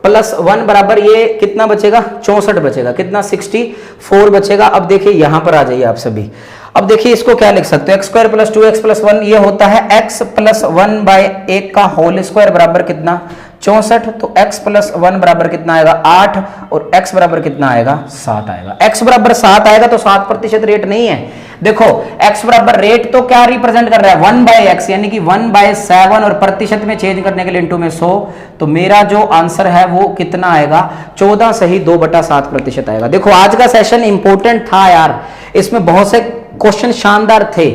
plus 1 बराबर ये कितना बचेगा 64 बचेगा, कितना 64 बचेगा। अब देखिए यहां पर आ जाइए आप सभी, अब देखिए इसको क्या लिख सकते हो, x square plus 2x plus 1 ये होता है x प्लस 1 बाय 1 का होल स्क्वायर बराबर कितना 64, तो x प्लस 1 बराबर कितना आएगा 8, और x बराबर कितना आएगा 7 आएगा। x बराबर 7 आएगा तो 7% रेट नहीं है। देखो x बराबर रेट तो क्या रिप्रेजेंट कर रहा है 1 बाय x, यानी कि 1 बाय 7, और प्रतिशत में चेंज करने के लिए इंटू में 100, तो मेरा जो आंसर है वो कितना आएगा 14 सही 2/7% आएगा। देखो आज का सेशन इंपॉर्टेंट था यार, इसमें बहुत से क्वेश्चन शानदार थे,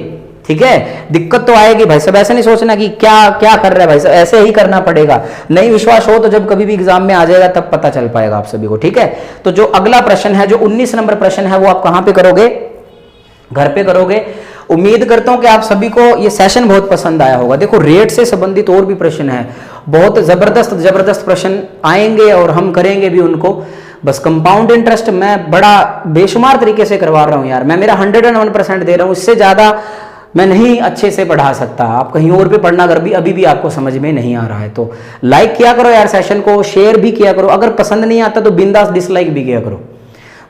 ठीक है। दिक्कत तो आएगी भाई साहब, ऐसे नहीं सोचना कि क्या क्या कर रहा है भाई साहब, ऐसे ही करना पड़ेगा। नहीं विश्वास हो तो जब कभी भी एग्जाम में आ जाएगा तब पता चल पाएगा आप सभी को, ठीक है। तो जो अगला प्रश्न है, जो 19 नंबर प्रश्न है, वो आप कहां पे करोगे, घर पे करोगे। उम्मीद करता हूं कि आप सभी को ये सेशन बहुत पसंद आया होगा। देखो रेट से संबंधित और भी प्रश्न है, बहुत जबरदस्त प्रश्न आएंगे और हम करेंगे भी उनको। बस कंपाउंड इंटरेस्ट मैं बड़ा बेशुमार तरीके से करवा रहा हूं यार, मैं मेरा 101% दे रहा हूं, इससे ज्यादा मैं नहीं अच्छे से पढ़ा सकता। आप कहीं और पे पढ़ना अगर भी अभी भी आपको समझ में नहीं आ रहा है तो लाइक किया करो यार, सेशन को शेयर भी किया करो, अगर पसंद नहीं आता तो बिंदास डिसलाइक भी किया करो।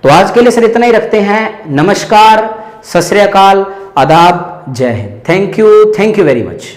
तो आज के लिए सिर्फ इतना ही रखते हैं। नमस्कार, सत श्री अकाल, आदाब, जय Hind. Thank you very much.